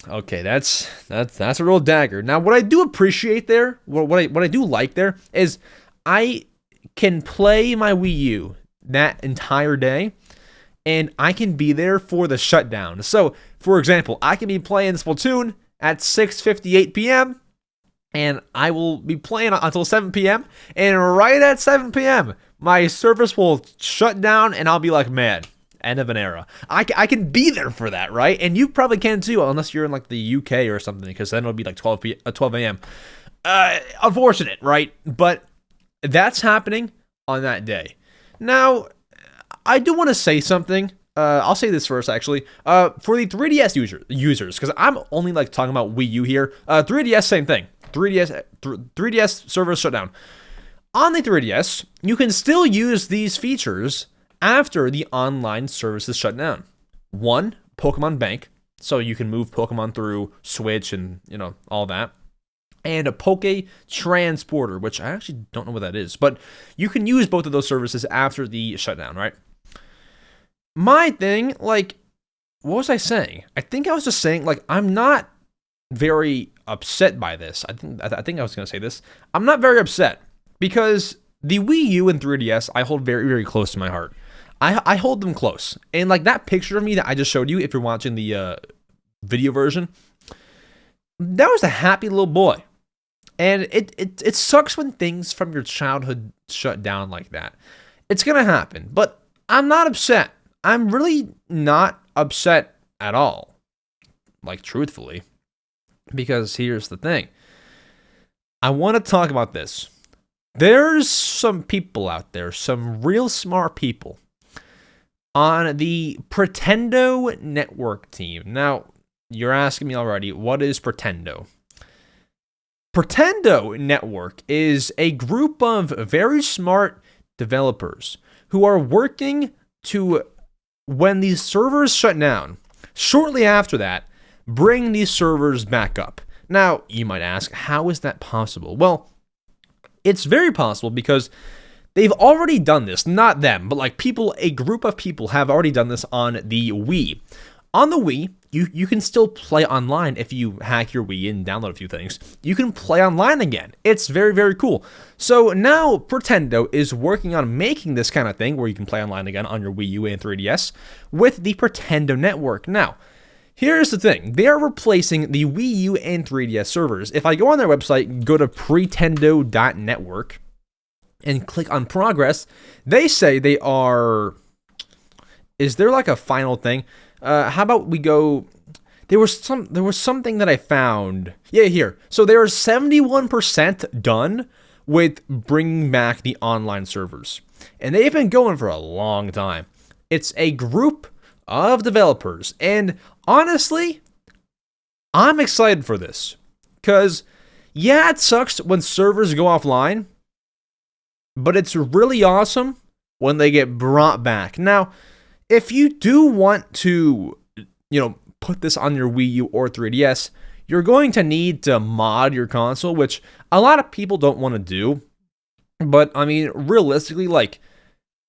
Okay, that's a real dagger. Now, what I do appreciate there, what I do like there is I can play my Wii U that entire day, and I can be there for the shutdown. So, for example, I can be playing Splatoon at 6:58 p.m., and I will be playing until 7 p.m., and right at 7 p.m., my service will shut down, and I'll be like, man, end of an era. I can be there for that, right? And you probably can too, unless you're in like the UK or something, because then it'll be like 12 a.m. Unfortunate, right? But that's happening on that day. Now, I do want to say something. I'll say this first, actually. For the 3DS users, because I'm only like talking about Wii U here. 3DS, same thing. 3DS servers shut down. On the 3DS, you can still use these features after the online services shut down. One, Pokemon Bank, so you can move Pokemon through Switch and, all that. And a Poke Transporter, which I actually don't know what that is, but you can use both of those services after the shutdown, right? My thing, what was I saying? I think I was just saying, I'm not very upset by this. I think I was going to say this. I'm not very upset because the Wii U and 3DS I hold very, very close to my heart. I hold them close. And that picture of me that I just showed you, if you're watching the video version, that was a happy little boy. And it sucks when things from your childhood shut down like that. It's going to happen. But I'm not upset. I'm really not upset at all. Truthfully. Because here's the thing. I want to talk about this. There's some people out there, some real smart people, on the Pretendo Network team. Now, you're asking me already, what is Pretendo? Pretendo Network is a group of very smart developers who are working to, when these servers shut down, shortly after that, bring these servers back up. Now, you might ask, how is that possible? Well, it's very possible because they've already done this. Not them, but a group of people have already done this on the Wii. On the Wii, you can still play online if you hack your Wii and download a few things. You can play online again. It's very, very cool. So now Pretendo is working on making this kind of thing where you can play online again on your Wii U and 3DS with the Pretendo Network. Now, here's the thing. They are replacing the Wii U and 3DS servers. If I go on their website, go to pretendo.network and click on progress, they say they are... Is there a final thing? How about we go... There was something that I found. Yeah, here. So they are 71% done with bringing back the online servers. And they've been going for a long time. It's a group of developers. And honestly, I'm excited for this. Because, yeah, it sucks when servers go offline. But it's really awesome when they get brought back. Now, if you do want to, put this on your Wii U or 3DS, you're going to need to mod your console, which a lot of people don't want to do. But, realistically,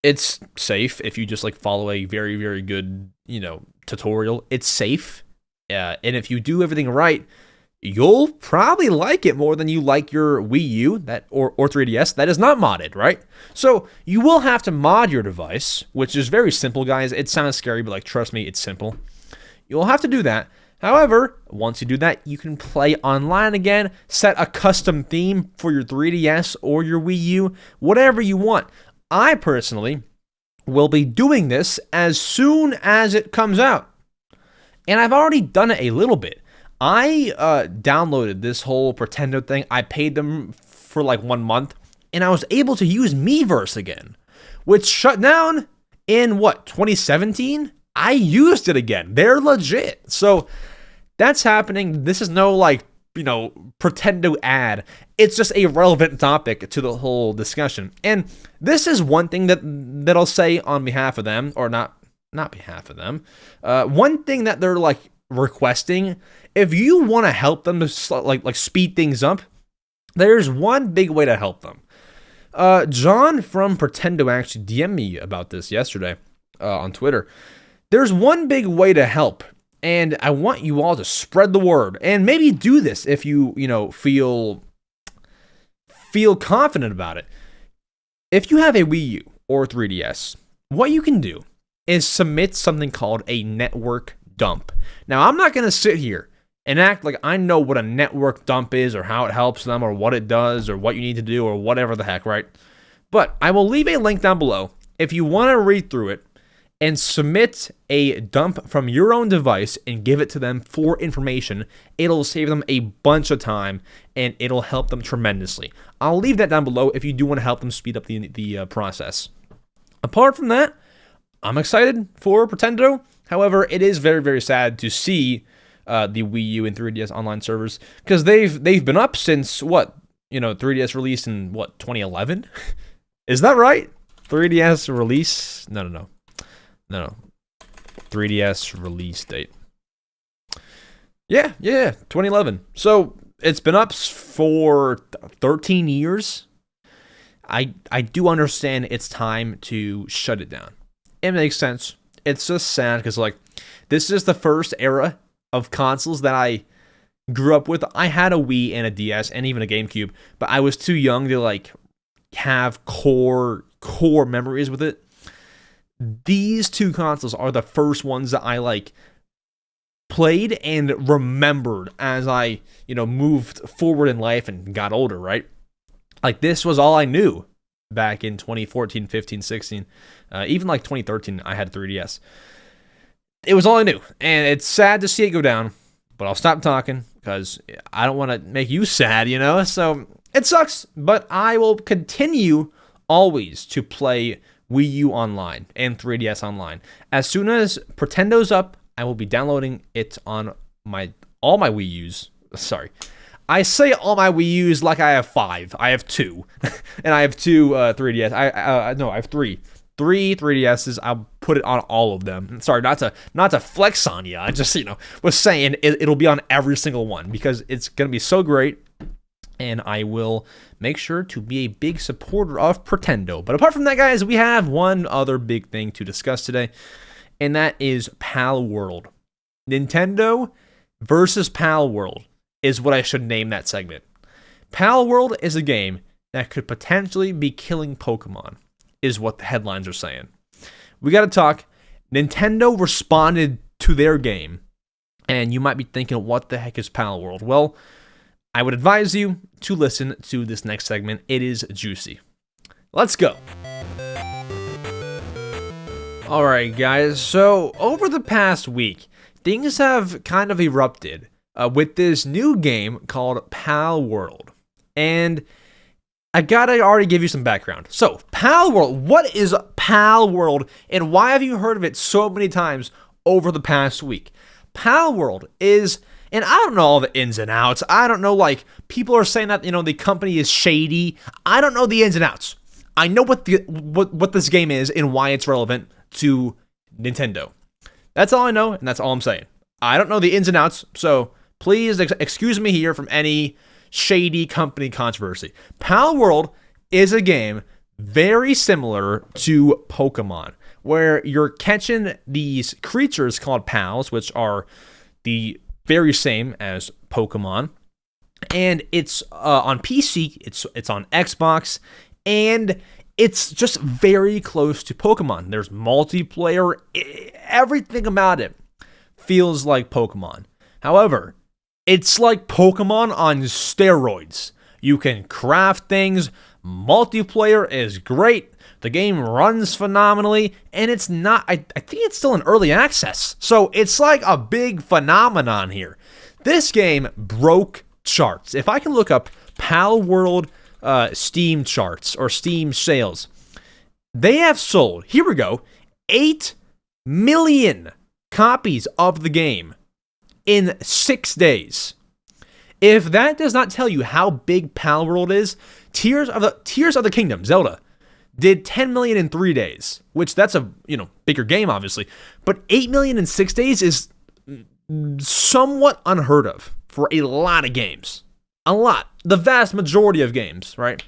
it's safe if you just, follow a very, very good, tutorial. It's safe. And if you do everything right, you'll probably like it more than you like your Wii U or 3DS that is not modded, right? So you will have to mod your device, which is very simple, guys. It sounds scary, but trust me, it's simple. You'll have to do that. However, once you do that, you can play online again, set a custom theme for your 3DS or your Wii U, whatever you want. I personally will be doing this as soon as it comes out. And I've already done it a little bit. I downloaded this whole Pretendo thing. I paid them for 1 month, and I was able to use Miiverse again, which shut down in 2017? I used it again. They're legit. So that's happening. This is no Pretendo ad. It's just a relevant topic to the whole discussion. And this is one thing that I'll say on behalf of them, or not behalf of them. One thing that they're requesting, if you want to help them to speed things up, there's one big way to help them. John from Pretendo actually DM'd me about this yesterday on Twitter. There's one big way to help, and I want you all to spread the word and maybe do this if you feel confident about it. If you have a Wii U or 3DS, what you can do is submit something called a network dump. Now, I'm not going to sit here and act like I know what a network dump is or how it helps them or what it does or what you need to do or whatever the heck, right? But I will leave a link down below if you want to read through it and submit a dump from your own device and give it to them for information. It'll save them a bunch of time and it'll help them tremendously. I'll leave that down below if you do want to help them speed up the process. Apart from that, I'm excited for Pretendo. However, it is very, very sad to see the Wii U and 3DS online servers because they've been up since 3DS released in, what, 2011? Is that right? 3DS release? No. 3DS release date. Yeah, 2011. So it's been up for 13 years. I do understand it's time to shut it down. It makes sense. It's just sad because, like, this is the first era of consoles that I grew up with. I had a Wii and a DS and even a GameCube, but I was too young to, like, have core memories with it. These two consoles are the first ones that I, like, played and remembered as I, moved forward in life and got older, right? Like, this was all I knew back in 2014, 15, 16. Even like 2013, I had 3DS. It was all I knew. And it's sad to see it go down, but I'll stop talking because I don't want to make you sad, So it sucks, but I will continue always to play Wii U online and 3DS online. As soon as Pretendo's up, I will be downloading it on all my Wii U's. Sorry. I say all my Wii U's like I have 5. I have 2. And I have 2 3DS. I have 3. 3 3DSs. I'll put it on all of them. Sorry, not to flex on you. I just, was saying it'll be on every single one because it's going to be so great. And I will make sure to be a big supporter of Pretendo. But apart from that, guys, we have one other big thing to discuss today. And that is Palworld. Nintendo versus Palworld is what I should name that segment. Palworld is a game that could potentially be killing Pokemon, is what the headlines are saying. We got to talk. Nintendo responded to their game, and you might be thinking, what the heck is Palworld? Well, I would advise you to listen to this next segment. It is juicy. Let's go. Alright, guys, so over the past week, things have kind of erupted with this new game called Palworld. And I gotta already give you some background. So, Palworld, what is Palworld, and why have you heard of it so many times over the past week? Palworld is, and I don't know all the ins and outs. I don't know, like, people are saying that, the company is shady. I don't know the ins and outs. I know what this game is and why it's relevant to Nintendo. That's all I know, and that's all I'm saying. I don't know the ins and outs, so please excuse me here from any shady company controversy. Palworld is a game very similar to Pokemon, where you're catching these creatures called pals, which are the very same as Pokemon, and it's on PC, it's on Xbox, and it's just very close to Pokemon. There's multiplayer, everything about it feels like Pokemon. However, it's like Pokemon on steroids. You can craft things, multiplayer is great, the game runs phenomenally, and it's not, I think it's still in early access. So it's like a big phenomenon here. This game broke charts. If I can look up Palworld Steam charts or Steam sales, they have sold, here we go, 8 million copies of the game in 6 days. If that does not tell you how big Palworld is, Tears of the Kingdom, Zelda, did 10 million in 3 days, which that's a, bigger game, obviously, but 8 million in 6 days is somewhat unheard of for a lot of games. A lot. The vast majority of games, right?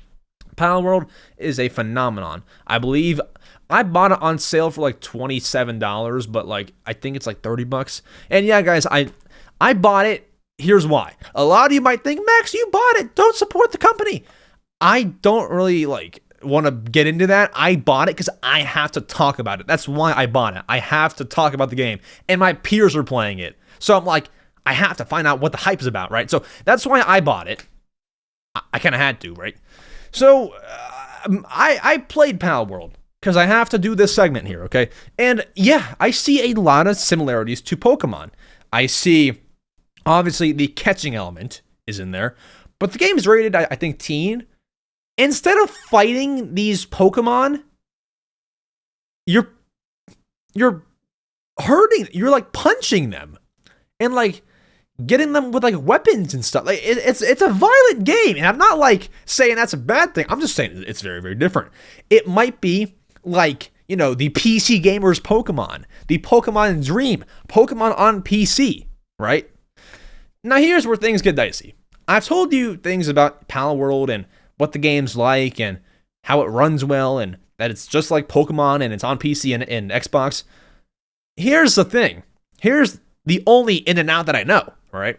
Palworld is a phenomenon. I believe I bought it on sale for like $27, but like I think it's like $30. And yeah, guys, I bought it. Here's why. A lot of you might think, Max, you bought it. Don't support the company. I don't really want to get into that. I bought it because I have to talk about it. That's why I bought it. I have to talk about the game. And my peers are playing it. So I'm like, I have to find out what the hype is about, right? So that's why I bought it. I kind of had to, right? So I played Palworld because I have to do this segment here, okay? And yeah, I see a lot of similarities to Pokemon. I see, obviously, the catching element is in there, but the game is rated, I think, teen. Instead of fighting these Pokemon, you're hurting, you're like punching them. And like getting them with like weapons and stuff. Like it's a violent game, and I'm not like saying that's a bad thing. I'm just saying it's very, very different. It might be like, you know, the PC gamers Pokemon, the Pokemon Dream, Pokemon on PC, right? Now here's where things get dicey. I've told you things about Palworld and what the game's like and how it runs well and that it's just like Pokemon and it's on PC and Xbox. Here's the thing. Here's the only in and out that I know, right?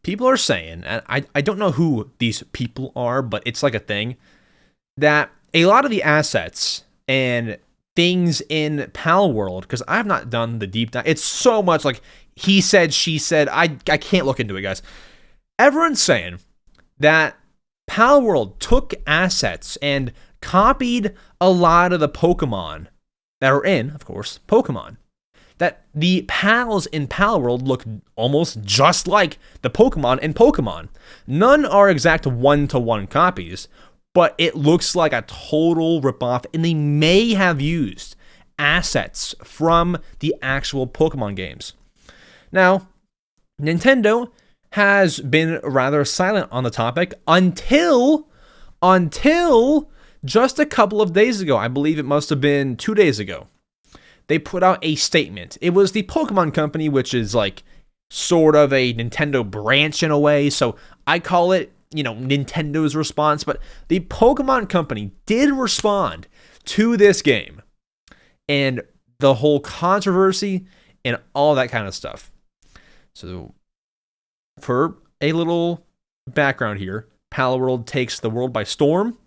People are saying, and I don't know who these people are, but it's like a thing, that a lot of the assets and things in Palworld, because I've not done the deep dive, it's so much like he said, she said, I can't look into it, guys. Everyone's saying that Palworld took assets and copied a lot of the Pokemon that are in, of course, Pokemon. That the pals in Palworld look almost just like the Pokemon in Pokemon. None are exact one-to-one copies, but it looks like a total ripoff, and they may have used assets from the actual Pokemon games. Now, Nintendo has been rather silent on the topic until just a couple of days ago. I believe it must have been 2 days ago. They put out a statement. It was the Pokemon Company, which is like sort of a Nintendo branch in a way. So I call it, you know, Nintendo's response. But the Pokemon Company did respond to this game and the whole controversy and all that kind of stuff. So for a little background here, Palworld takes the world by storm.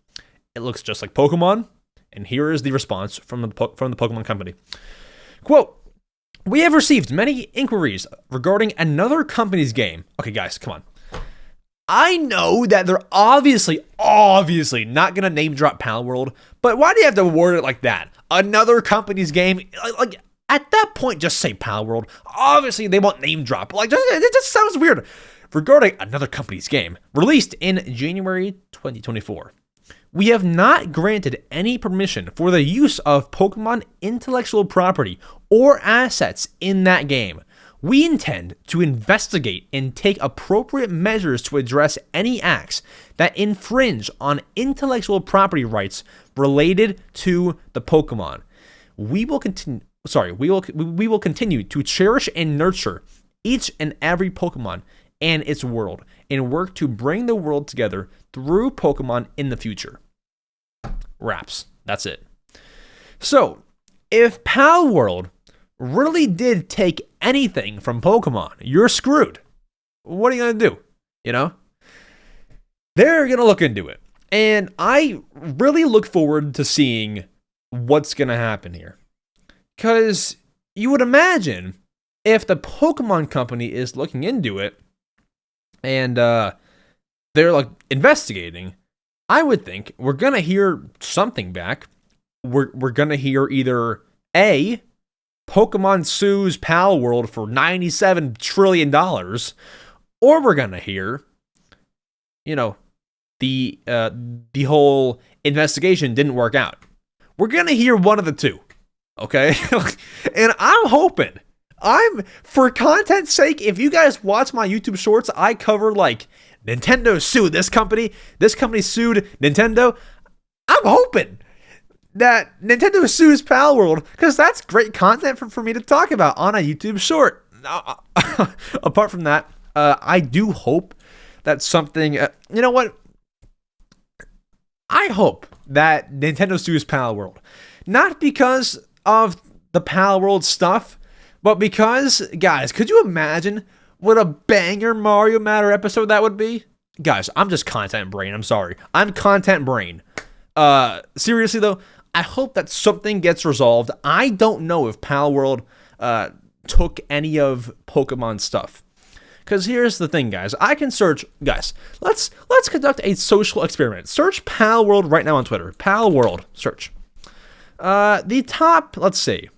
It looks just like Pokemon. And here is the response from the Pokemon Company. Quote, "We have received many inquiries regarding another company's game." Okay, guys, come on. I know that they're obviously not going to name drop Palworld, but why do you have to word it like that? Another company's game? Like at that point, just say Palworld. Obviously, they won't name drop. Like, it just sounds weird. Regarding another company's game, released in January 2024. "We have not granted any permission for the use of Pokemon intellectual property or assets in that game. We intend to investigate and take appropriate measures to address any acts that infringe on intellectual property rights related to the Pokemon. We will continue to cherish and nurture each and every Pokemon and its world and work to bring the world together through Pokemon in the future." Wraps. That's it. So, if Palworld really did take anything from Pokemon, you're screwed. What are you going to do? You know? They're going to look into it. And I really look forward to seeing what's going to happen here. Because you would imagine if the Pokemon Company is looking into it and they're like investigating, I would think we're going to hear something back. We're going to hear either A, Pokemon sues Palworld for $97 trillion, or we're going to hear, you know, the whole investigation didn't work out. We're going to hear one of the two, okay? And I'm hoping, for content's sake, if you guys watch my YouTube shorts, I cover like Nintendo sued this company sued Nintendo. I'm hoping that Nintendo sues Palworld, because that's great content for me to talk about on a YouTube short. Apart from that, I do hope that something, you know what? I hope that Nintendo sues Palworld. Not because of the Palworld stuff, but because, guys, could you imagine what a banger Mario Matter episode that would be? Guys, I'm just content brain. I'm sorry. I'm content brain. Seriously, though, I hope that something gets resolved. I don't know if Palworld took any of Pokemon stuff. Because here's the thing, guys. I can search... Guys, let's conduct a social experiment. Search Palworld right now on Twitter. Palworld. Search. The top... Let's see.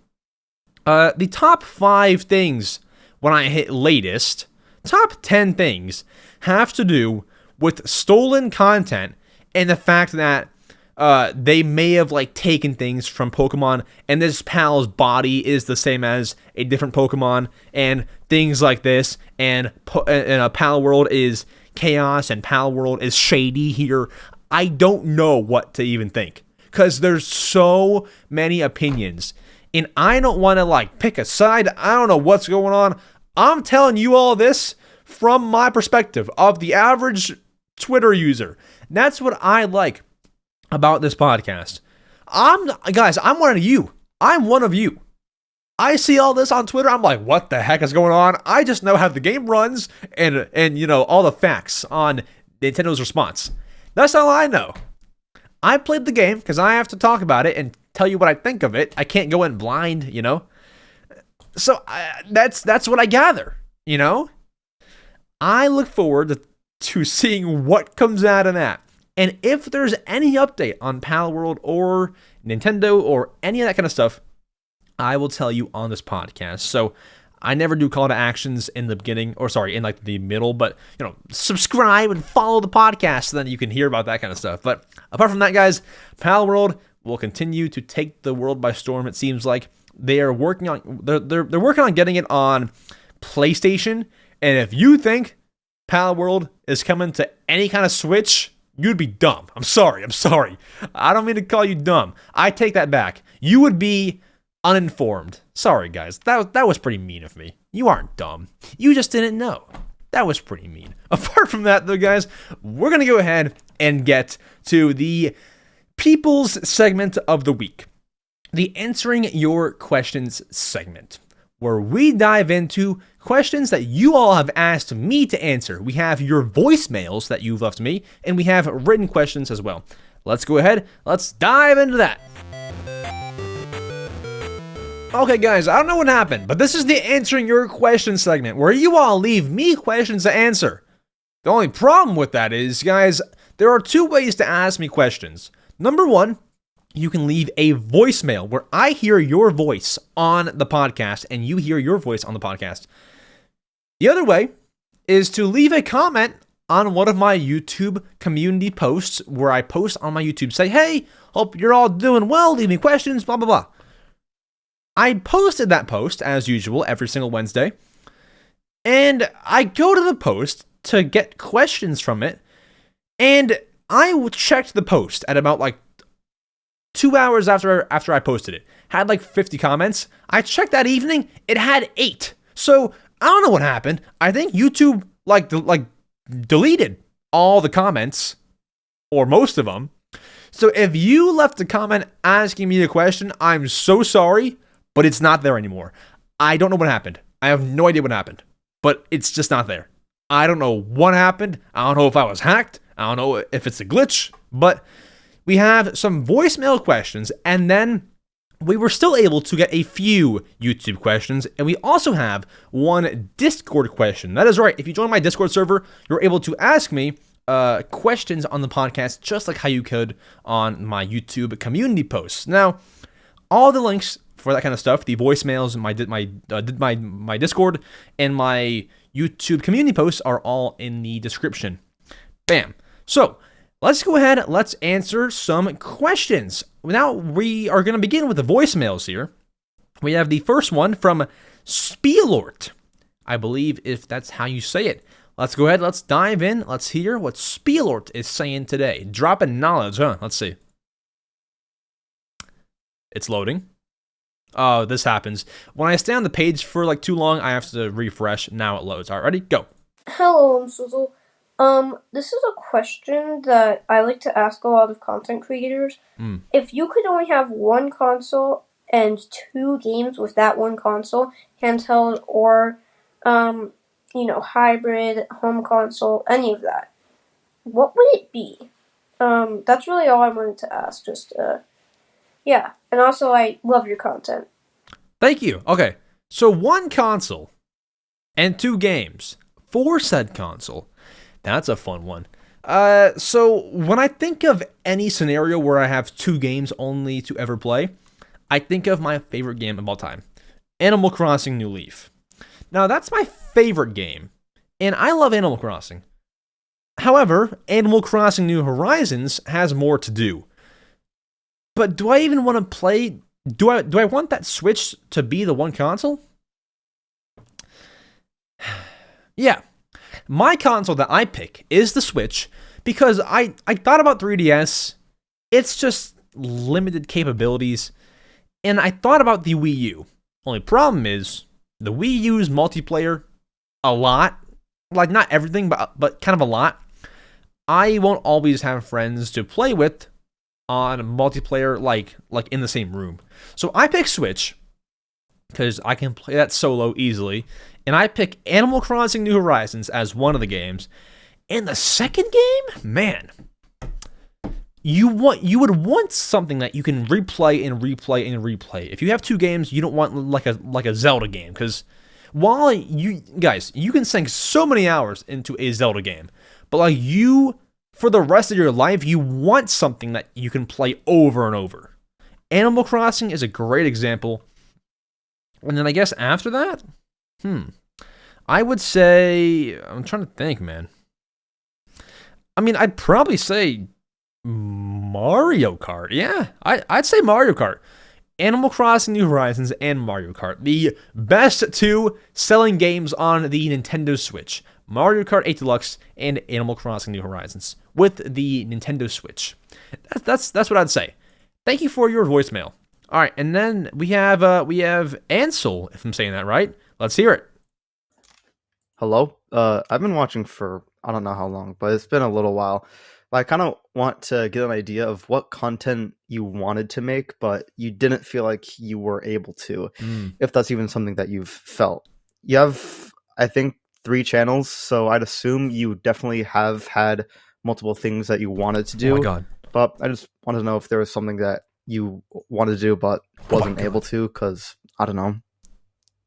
The top 5 things when I hit latest, top 10 things have to do with stolen content and the fact that they may have like taken things from Pokemon, and this pal's body is the same as a different Pokemon, and things like this, and Palworld is chaos, and Palworld is shady here. I don't know what to even think, because there's so many opinions, and I don't want to like pick a side. I don't know what's going on. I'm telling you all this from my perspective of the average Twitter user. That's what I like about this podcast. I'm one of you. I'm one of you. I see all this on Twitter. I'm like, what the heck is going on? I just know how the game runs and you know, all the facts on Nintendo's response. That's all I know. I played the game because I have to talk about it and tell you what I think of it. I can't go in blind, you know? So that's what I gather, you know? I look forward to seeing what comes out of that. And if there's any update on Palworld or Nintendo or any of that kind of stuff, I will tell you on this podcast. So I never do call to actions in the beginning, or sorry, in like the middle, but you know, subscribe and follow the podcast so then you can hear about that kind of stuff. But apart from that, guys, Palworld will continue to take the world by storm. It seems like they are working on they're working on getting it on PlayStation. And if you think Palworld is coming to any kind of Switch, you'd be dumb. I'm sorry. I don't mean to call you dumb. I take that back. You would be uninformed. Sorry, guys. That was pretty mean of me. You aren't dumb. You just didn't know. That was pretty mean. Apart from that, though, guys, we're going to go ahead and get to the People's segment of the week. The Answering Your Questions segment, where we dive into questions that you all have asked me to answer. We have your voicemails that you've left me, and we have written questions as well. Let's go ahead. Let's dive into that. Okay, guys, I don't know what happened, but this is the Answering Your Questions segment, where you all leave me questions to answer. The only problem with that is, guys, there are two ways to ask me questions. Number one, you can leave a voicemail where I hear your voice on the podcast and you hear your voice on the podcast. The other way is to leave a comment on one of my YouTube community posts where I post on my YouTube, say, hey, hope you're all doing well, leave me questions, blah, blah, blah. I posted that post, as usual, every single Wednesday, and I go to the post to get questions from it, and I checked the post at about like 2 hours after I posted it. Had like 50 comments. I checked that evening, it had 8. So I don't know what happened. I think YouTube like deleted all the comments, or most of them. So if you left a comment asking me a question, I'm so sorry, but it's not there anymore. I don't know what happened. I have no idea what happened, but it's just not there. I don't know what happened. I don't know if I was hacked. I don't know if it's a glitch, but we have some voicemail questions, and then we were still able to get a few YouTube questions, and we also have one Discord question. That is right. If you join my Discord server, you're able to ask me questions on the podcast, just like how you could on my YouTube community posts. Now, all the links for that kind of stuff, the voicemails, my Discord, and my YouTube community posts are all in the description. Bam. So let's go ahead. Let's answer some questions. Now we are going to begin with the voicemails here. We have the first one from Spielort. I believe if that's how you say it. Let's go ahead. Let's dive in. Let's hear what Spielort is saying today. Dropping knowledge, huh? Let's see. It's loading. Oh, this happens. When I stay on the page for like too long, I have to refresh. Now it loads. All right, ready? Go. Hello, EmSwizzle. This is a question that I like to ask a lot of content creators. If you could only have one console and 2 games with that one console, handheld or, hybrid, home console, any of that, what would it be? That's really all I wanted to ask. Yeah. And also, I love your content. Thank you. Okay. So 1 console and 2 games for said console. That's a fun one. So when I think of any scenario where I have 2 games only to ever play, I think of my favorite game of all time, Animal Crossing New Leaf. Now, that's my favorite game, and I love Animal Crossing. However, Animal Crossing New Horizons has more to do. But do I even want to play? Do I want that Switch to be the one console? Yeah. My console that I pick is the Switch because I thought about 3DS. It's just limited capabilities. And I thought about the Wii U. Only problem is the Wii U's multiplayer a lot. Like, not everything, but kind of a lot. I won't always have friends to play with on multiplayer like in the same room. So I pick Switch because I can play that solo easily. And I pick Animal Crossing New Horizons as one of the games. And the second game, man, you would want something that you can replay and replay and replay. If you have two games, you don't want like a Zelda game, because while you can sink so many hours into a Zelda game, but like for the rest of your life, you want something that you can play over and over. Animal Crossing is a great example. And then I guess after that, I would say, I'm trying to think, man. I mean, I'd probably say Mario Kart. Yeah, I'd say Mario Kart. Animal Crossing New Horizons and Mario Kart. The best two selling games on the Nintendo Switch. Mario Kart 8 Deluxe and Animal Crossing New Horizons with the Nintendo Switch. That's what I'd say. Thank you for your voicemail. All right, and then we have Ansel, if I'm saying that right. Let's hear it. Hello? I've been watching for I don't know how long, but it's been a little while. I kind of want to get an idea of what content you wanted to make, but you didn't feel like you were able to, if that's even something that you've felt. You have, I think, 3 channels, so I'd assume you definitely have had multiple things that you wanted to do. Oh my God. But I just wanted to know if there was something that you wanted to do but wasn't able to, because, I don't know,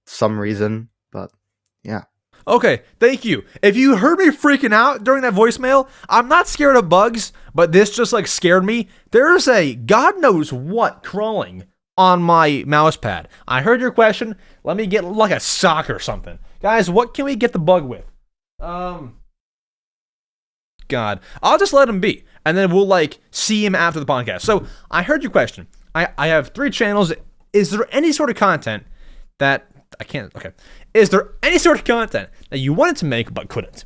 some reason, but yeah. Okay, thank you. If you heard me freaking out during that voicemail, I'm not scared of bugs, but this just like scared me. There's a God knows what crawling on my mouse pad. I heard your question. Let me get like a sock or something. Guys, what can we get the bug with? God, I'll just let him be, and then we'll like see him after the podcast. So I heard your question. I have 3 channels. Is there any sort of content that I can't? Okay. Is there any sort of content that you wanted to make but couldn't?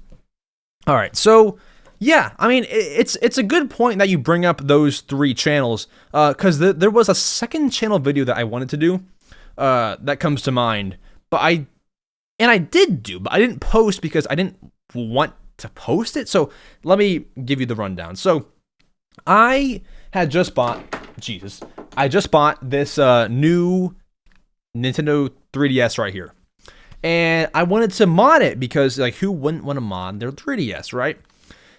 All right, so yeah, I mean, it's a good point that you bring up those 3 channels, because there was a second channel video that I wanted to do that comes to mind, but I didn't post because I didn't want to post it. So let me give you the rundown. So I just bought this new Nintendo 3DS right here. And I wanted to mod it because, like, who wouldn't want to mod their 3DS, right?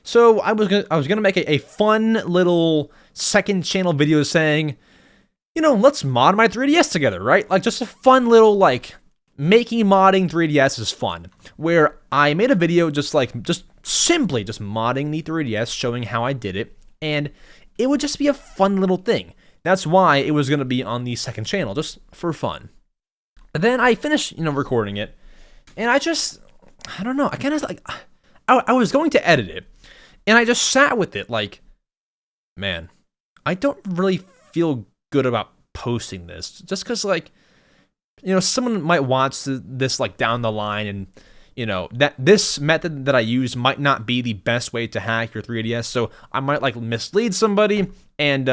So I was gonna make a fun little second channel video saying, let's mod my 3DS together, right? Like, just a fun little, like, making modding 3DS is fun. Where I made a video just simply modding the 3DS, showing how I did it, and it would just be a fun little thing. That's why it was gonna be on the second channel, just for fun. And then I finished, recording it, and I don't know, I kind of like, I was going to edit it, and I just sat with it like, man, I don't really feel good about posting this, just because, like, someone might watch this, like, down the line, and, that this method that I use might not be the best way to hack your 3DS, so I might, like, mislead somebody, and,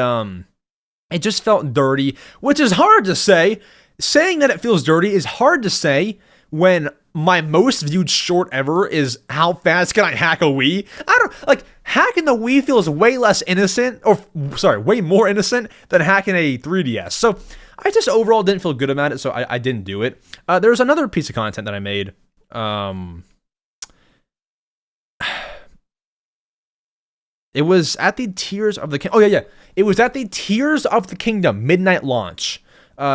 it just felt dirty, which is hard to say. Saying that it feels dirty is hard to say when my most viewed short ever is how fast can I hack a Wii? Hacking the Wii feels way less innocent, way more innocent than hacking a 3DS. So I just overall didn't feel good about it, so I didn't do it. There's another piece of content that I made. It was at the Tears of the Kingdom. Oh, yeah. It was at the Tears of the Kingdom midnight launch.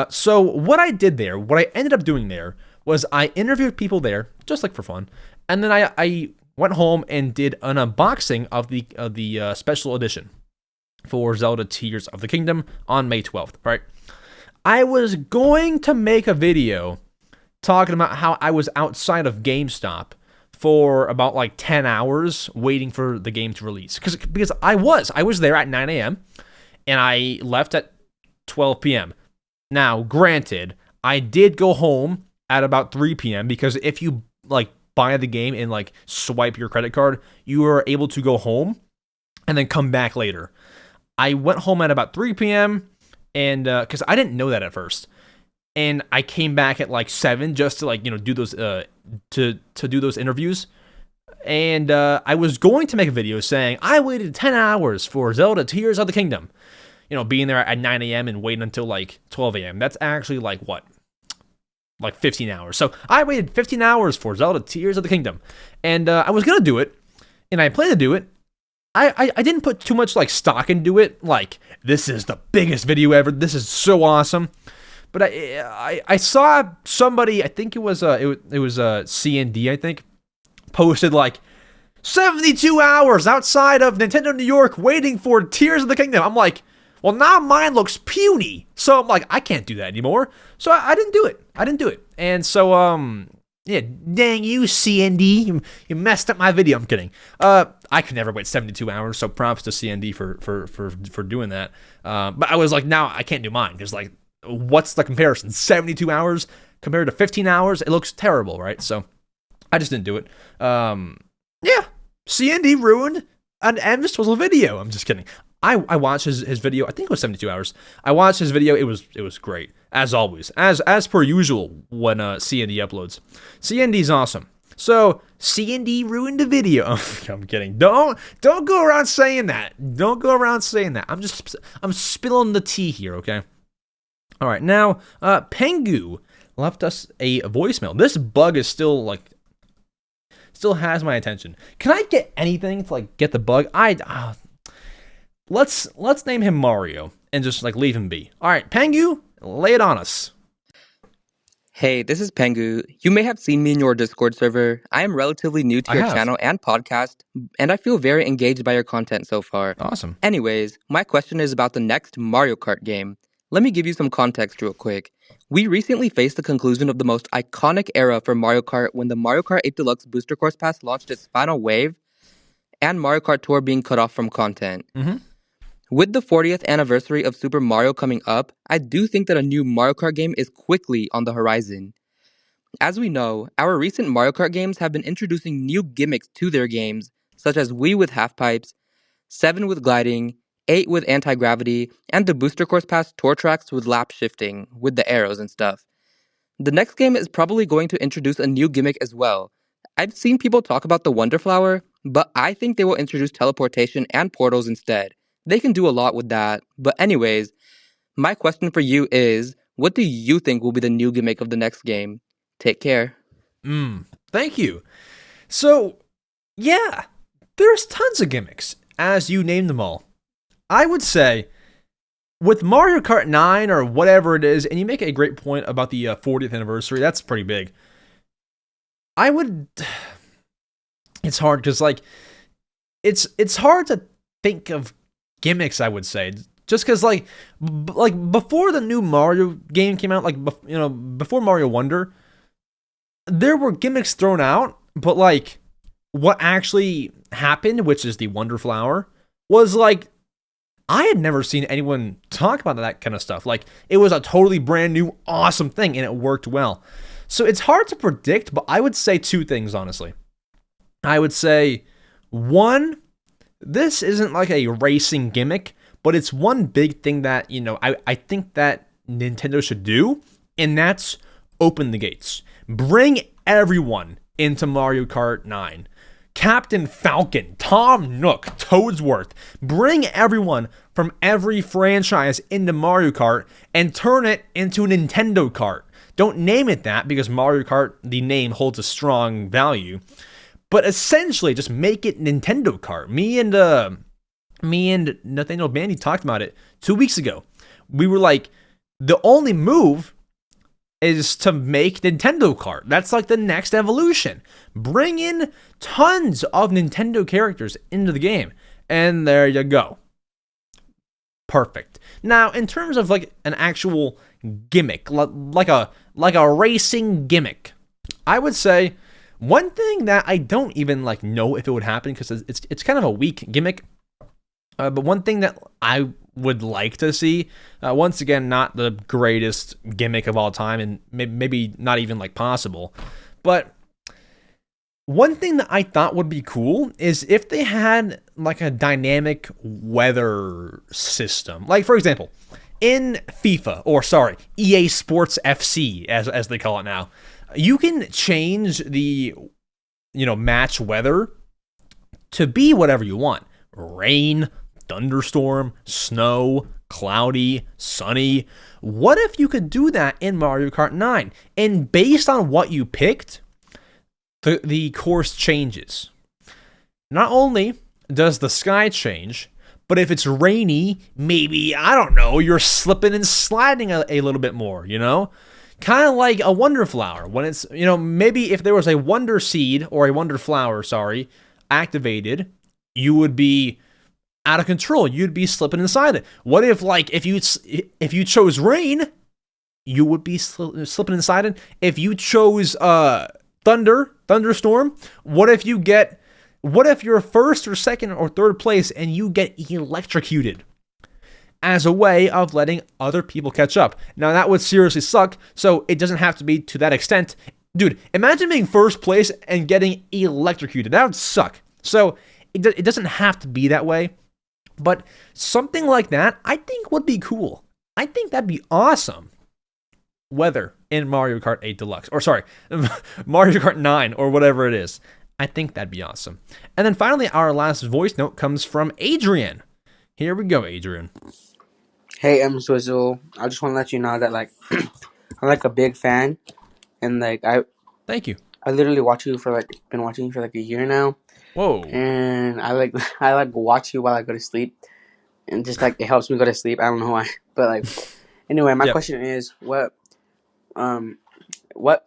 So what I did there, what I ended up doing there, was I interviewed people there, just like for fun, and then I went home and did an unboxing of the special edition for Zelda Tears of the Kingdom on May 12th, right? I was going to make a video talking about how I was outside of GameStop for about like 10 hours waiting for the game to release, because I was there at 9 a.m. and I left at 12 p.m. Now, granted, I did go home at about 3 p.m. because if you like buy the game and like swipe your credit card, you are able to go home and then come back later. I went home at about 3 p.m. and because I didn't know that at first, and I came back at like 7 just to like do those to do those interviews. And I was going to make a video saying I waited 10 hours for Zelda Tears of the Kingdom. Being there at 9 a.m. and waiting until like 12 a.m. That's actually like what? Like 15 hours. So I waited 15 hours for Zelda Tears of the Kingdom. And I was going to do it. And I planned to do it. I didn't put too much like stock into it. Like, this is the biggest video ever. This is so awesome. But I saw somebody, I think it was CND, I think, posted like 72 hours outside of Nintendo New York waiting for Tears of the Kingdom. I'm like, well, now mine looks puny. So I'm like, I can't do that anymore. So I didn't do it. And so, yeah, dang you, CND. You messed up my video. I'm kidding. I could never wait 72 hours. So props to CND for doing that. But I was like, now I can't do mine. Because, like, what's the comparison? 72 hours compared to 15 hours? It looks terrible, right? So I just didn't do it. Yeah, CND ruined an EmSwizzle video. I'm just kidding. I watched his video. I think it was 72 hours. I watched his video. It was great, as always, as per usual when CND uploads. CND's awesome. So CND ruined the video. I'm kidding. Don't go around saying that. Don't go around saying that. I'm spilling the tea here. Okay. All right. Now, Pengu left us a voicemail. This bug is still has my attention. Can I get anything to like get the bug? Let's name him Mario and just like leave him be. All right, Pengu, lay it on us. Hey, this is Pengu. You may have seen me in your Discord server. I am relatively new to your channel and podcast, and I feel very engaged by your content so far. Awesome. Anyways, my question is about the next Mario Kart game. Let me give you some context real quick. We recently faced the conclusion of the most iconic era for Mario Kart when the Mario Kart 8 Deluxe Booster Course Pass launched its final wave, and Mario Kart Tour being cut off from content. Mm-hmm. With the 40th anniversary of Super Mario coming up, I do think that a new Mario Kart game is quickly on the horizon. As we know, our recent Mario Kart games have been introducing new gimmicks to their games, such as Wii with half pipes, 7 with gliding, 8 with anti-gravity, and the Booster Course Pass tour tracks with lap shifting, with the arrows and stuff. The next game is probably going to introduce a new gimmick as well. I've seen people talk about the Wonder Flower, but I think they will introduce teleportation and portals instead. They can do a lot with that. But anyways, my question for you is, what do you think will be the new gimmick of the next game? Take care. Thank you. So, yeah, there's tons of gimmicks, as you named them all. I would say, with Mario Kart 9 or whatever it is, and you make a great point about the 40th anniversary, that's pretty big. It's hard because, like, it's hard to think of gimmicks, I would say, just because like before the new Mario game came out, like before Mario Wonder, there were gimmicks thrown out, but like what actually happened, which is the Wonder Flower, was like I had never seen anyone talk about that kind of stuff. Like it was a totally brand new awesome thing and it worked well. So it's hard to predict, but I would say two things, honestly. I would say, one, this isn't like a racing gimmick, but it's one big thing that, I think that Nintendo should do, and that's open the gates. Bring everyone into Mario Kart 9. Captain Falcon, Tom Nook, Toadsworth. Bring everyone from every franchise into Mario Kart and turn it into Nintendo Kart. Don't name it that because Mario Kart, the name, holds a strong value. But essentially, just make it Nintendo Kart. Me and Nathaniel Bandy talked about it 2 weeks ago. We were like, the only move is to make Nintendo Kart. That's like the next evolution. Bring in tons of Nintendo characters into the game. And there you go. Perfect. Now, in terms of like an actual gimmick, like a racing gimmick, I would say one thing that I don't even know if it would happen because it's kind of a weak gimmick. But one thing that I would like to see. Once again, not the greatest gimmick of all time, and maybe not even like possible. But one thing that I thought would be cool is if they had like a dynamic weather system. Like, for example, in FIFA, or sorry, EA Sports FC, as they call it now, you can change the, match weather to be whatever you want. Rain, thunderstorm, snow, cloudy, sunny. What if you could do that in Mario Kart 9? And based on what you picked, the course changes. Not only does the sky change, but if it's rainy, maybe, I don't know, you're slipping and sliding a little bit more, Kind of like a Wonder Flower. When it's, maybe if there was a Wonder Seed or a Wonder Flower, activated, you would be out of control. You'd be slipping inside it. What if, like, if you chose rain, you would be slipping inside it? If you chose thunderstorm, what if you're first or second or third place and you get electrocuted as a way of letting other people catch up? Now, that would seriously suck, so it doesn't have to be to that extent. Dude, imagine being first place and getting electrocuted. That would suck. So it doesn't have to be that way, but something like that I think would be cool. I think that'd be awesome. Weather in Mario Kart 8 Deluxe, or sorry, Mario Kart 9 or whatever it is. I think that'd be awesome. And then finally, our last voice note comes from Adrian. Here we go, Adrian. Hey, EmSwizzle. I just want to let you know that, like, I'm, like, a big fan. And, like, Thank you. I literally been watching you for, like, a year now. Whoa. And I watch you while I go to sleep. And just, like, it helps me go to sleep. I don't know why. But, like, anyway, my question is, what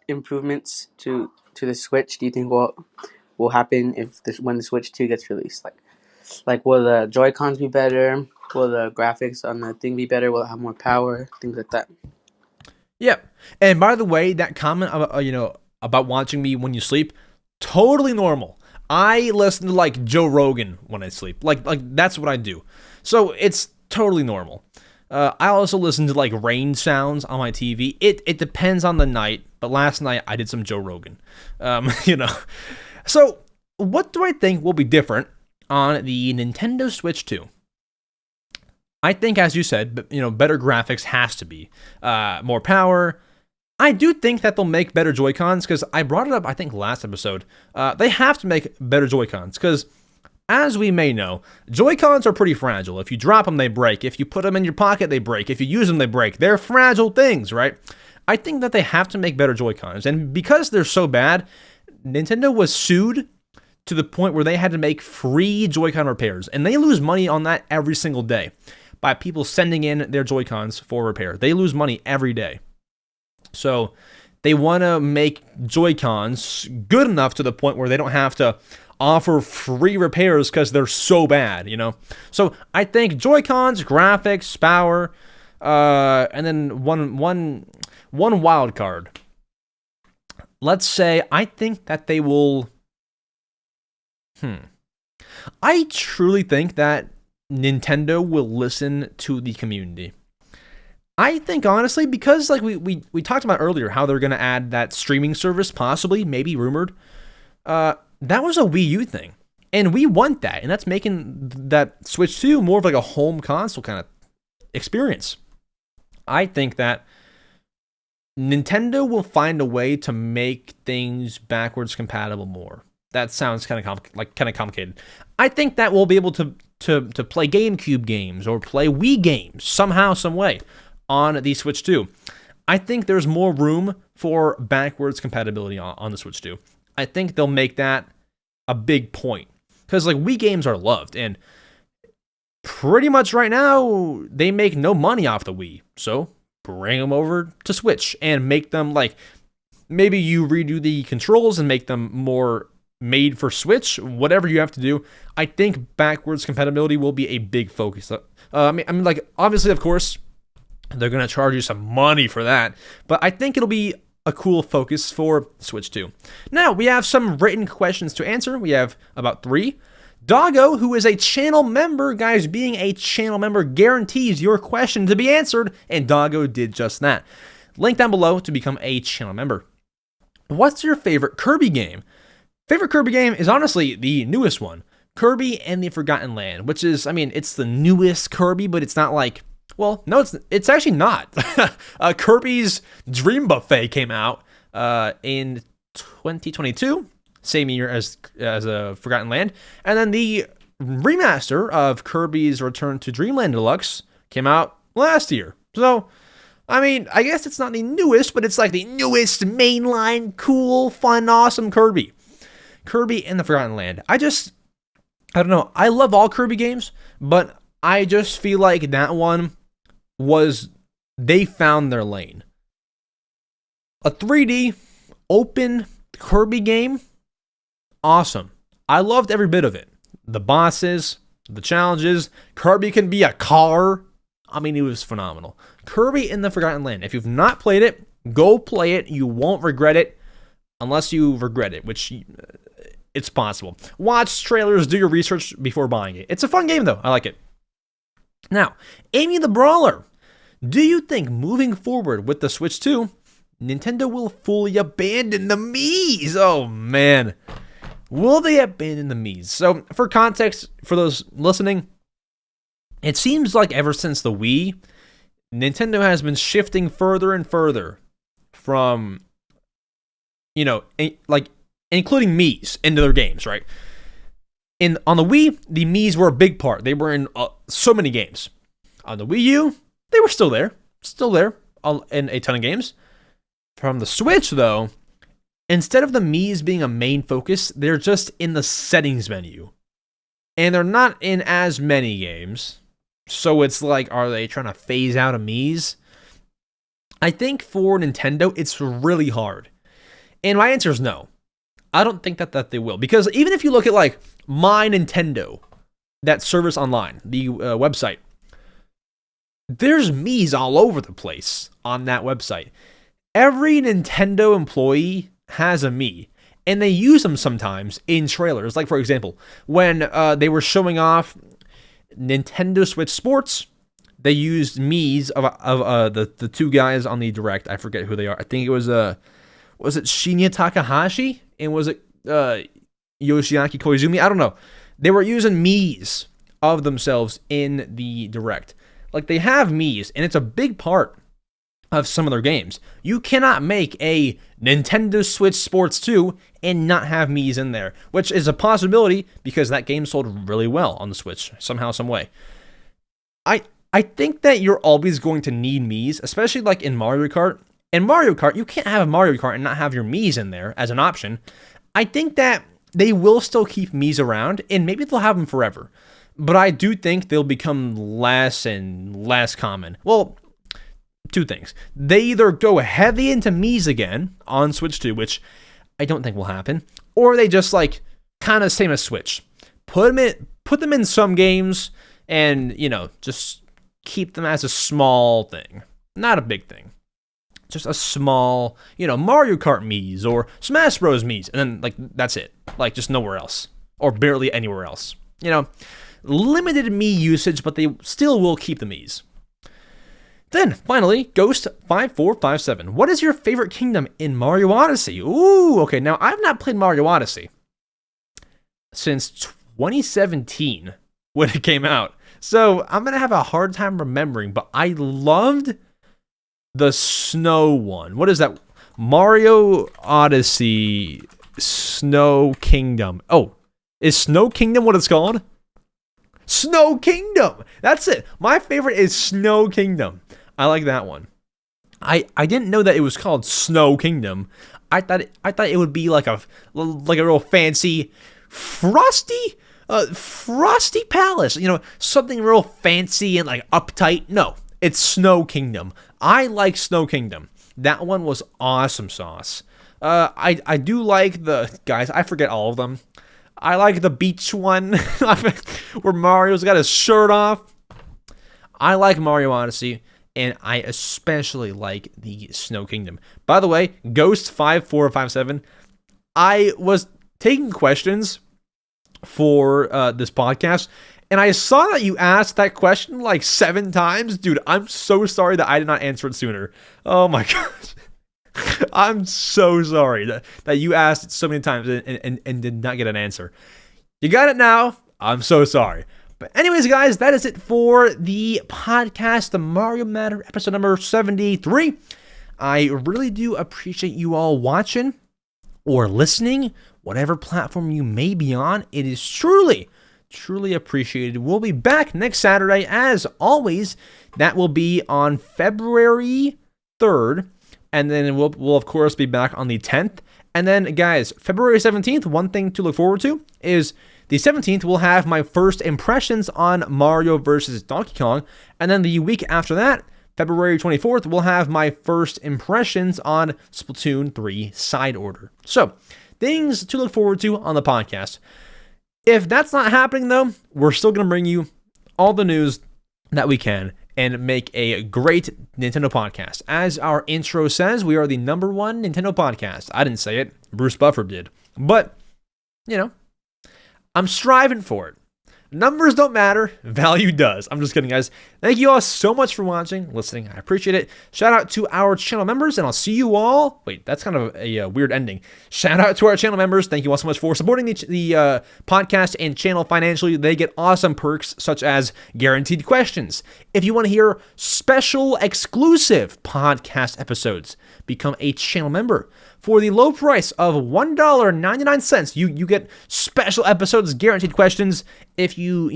improvements to the Switch do you think will happen when the Switch 2 gets released? Like, will the Joy-Cons be better? Will the graphics on the thing be better? Will it have more power? Things like that. Yep. And by the way, that comment about watching me when you sleep, totally normal. I listen to like Joe Rogan when I sleep. Like that's what I do. So it's totally normal. I also listen to like rain sounds on my TV. It depends on the night, but last night I did some Joe Rogan. So what do I think will be different on the Nintendo Switch 2? I think, as you said, better graphics has to be. More power. I do think that they'll make better Joy-Cons, because I brought it up, I think, last episode. They have to make better Joy-Cons, because, as we may know, Joy-Cons are pretty fragile. If you drop them, they break. If you put them in your pocket, they break. If you use them, they break. They're fragile things, right? I think that they have to make better Joy-Cons, and because they're so bad, Nintendo was sued to the point where they had to make free Joy-Con repairs, and they lose money on that every single day by people sending in their Joy-Cons for repair. They lose money every day. So they want to make Joy-Cons good enough to the point where they don't have to offer free repairs because they're so bad, So I think Joy-Cons, graphics, power, and then one wild card. Let's say I think that they will... I truly think that Nintendo will listen to the community. I think, honestly, because like we talked about earlier, how they're going to add that streaming service, possibly, maybe rumored. That was a Wii U thing, and we want that, and that's making that Switch 2 more of like a home console kind of experience. I think that Nintendo will find a way to make things backwards compatible more. That sounds kind of complicated. I think that we'll be able to play GameCube games or play Wii games somehow, some way on the Switch 2. I think there's more room for backwards compatibility on the Switch 2. I think they'll make that a big point, because like Wii games are loved, and pretty much right now they make no money off the Wii. So bring them over to Switch and make them like, maybe you redo the controls and make them more made for Switch, whatever you have to do. I think backwards compatibility will be a big focus. I mean, like, obviously, of course, they're going to charge you some money for that, but I think it'll be a cool focus for Switch 2. Now, we have some written questions to answer. We have about 3. Doggo, who is a channel member, guys, being a channel member guarantees your question to be answered, and Doggo did just that. Link down below to become a channel member. What's your favorite Kirby game? Favorite Kirby game is honestly the newest one, Kirby and the Forgotten Land, which is, I mean, it's the newest Kirby, but it's not like, well, no, it's actually not. Kirby's Dream Buffet came out in 2022, same year as Forgotten Land, and then the remaster of Kirby's Return to Dreamland Deluxe came out last year. So, I mean, I guess it's not the newest, but it's like the newest mainline, cool, fun, awesome Kirby. Kirby and the Forgotten Land. I don't know. I love all Kirby games, but I just feel like that one they found their lane. A 3D open Kirby game, awesome. I loved every bit of it. The bosses, the challenges, Kirby can be a car. I mean, it was phenomenal. Kirby in the Forgotten Land. If you've not played it, go play it. You won't regret it unless you regret it, which it's possible. Watch trailers, do your research before buying it. It's a fun game, though. I like it. Now, Amy the Brawler. Do you think moving forward with the Switch 2, Nintendo will fully abandon the Miis? Oh, man. Will they abandon the Miis? So, for context, for those listening, it seems like ever since the Wii, Nintendo has been shifting further and further from, like, including Miis into their games, right? On the Wii, the Miis were a big part. They were in so many games. On the Wii U, they were still there in a ton of games. From the Switch, though, instead of the Miis being a main focus, they're just in the settings menu. And they're not in as many games. So it's like, are they trying to phase out a Miis? I think for Nintendo, it's really hard. And my answer is no. I don't think that they will. Because even if you look at like MyNintendo, that service online, the website, there's Miis all over the place on that website. Every Nintendo employee has a Mii, and they use them sometimes in trailers. Like, for example, when they were showing off Nintendo Switch Sports, they used Miis of the two guys on the Direct. I forget who they are. I think it was it Shinya Takahashi? And was it Yoshiaki Koizumi? I don't know. They were using Miis of themselves in the Direct. Like, they have Miis, and it's a big part of some of their games. You cannot make a Nintendo Switch Sports 2 and not have Miis in there, which is a possibility because that game sold really well on the Switch, somehow, some way. I think that you're always going to need Miis, especially like in Mario Kart. In Mario Kart, you can't have a Mario Kart and not have your Miis in there as an option. I think that they will still keep Miis around, and maybe they'll have them forever. But I do think they'll become less and less common. Well, two things. They either go heavy into Miis again on Switch 2, which I don't think will happen, or they just like kind of same as Switch. Put them in some games and, just keep them as a small thing. Not a big thing. Just a small, Mario Kart Miis or Smash Bros. Miis, and then, like, that's it. Like, just nowhere else. Or barely anywhere else. Limited Mii usage, but they still will keep the Miis. Then, finally, Ghost5457. What is your favorite kingdom in Mario Odyssey? Ooh, okay, now, I've not played Mario Odyssey since 2017 when it came out. So, I'm going to have a hard time remembering, but I loved the snow one. What is that? Mario Odyssey Snow Kingdom. Oh, is Snow Kingdom what it's called? Snow Kingdom. That's it. My favorite is Snow Kingdom. I like that one. I didn't know that it was called Snow Kingdom. I thought it would be like a real fancy frosty palace. Something real fancy and like uptight. No, it's Snow Kingdom. I like Snow Kingdom. That one was awesome sauce. I do like the guys. I forget all of them. I like the beach one where Mario's got his shirt off. I like Mario Odyssey, and I especially like the Snow Kingdom. By the way, Ghost5457, I was taking questions for this podcast. And I saw that you asked that question like 7 times. Dude, I'm so sorry that I did not answer it sooner. Oh my gosh. I'm so sorry that you asked it so many times and did not get an answer. You got it now. I'm so sorry. But anyways, guys, that is it for the podcast, the Mario Matter episode number 73. I really do appreciate you all watching or listening, whatever platform you may be on. It is truly appreciated. We'll be back next Saturday, as always. That will be on February 3rd. And then we'll of course be back on the 10th. And then, guys, February 17th, one thing to look forward to is the 17th, we'll have my first impressions on Mario vs. Donkey Kong. And then the week after that, February 24th, we'll have my first impressions on Splatoon 3 Side Order. So, things to look forward to on the podcast. If that's not happening, though, we're still going to bring you all the news that we can and make a great Nintendo podcast. As our intro says, we are the #1 Nintendo podcast. I didn't say it. Bruce Buffer did. But, you know, I'm striving for it. Numbers don't matter. Value does. I'm just kidding, guys. Thank you all so much for watching, listening. I appreciate it. Shout out to our channel members, and I'll see you all. Wait, that's kind of a weird ending. Shout out to our channel members. Thank you all so much for supporting the podcast and channel financially. They get awesome perks, such as guaranteed questions. If you want to hear special, exclusive podcast episodes, become a channel member. For the low price of $1.99, you get special episodes, guaranteed questions. If you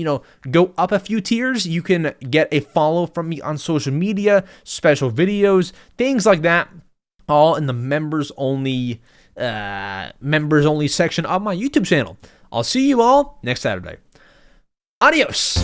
go up a few tiers, you can get a follow from me on social media, special videos, things like that, all in the members only section of my YouTube channel. I'll see you all next Saturday. Adios.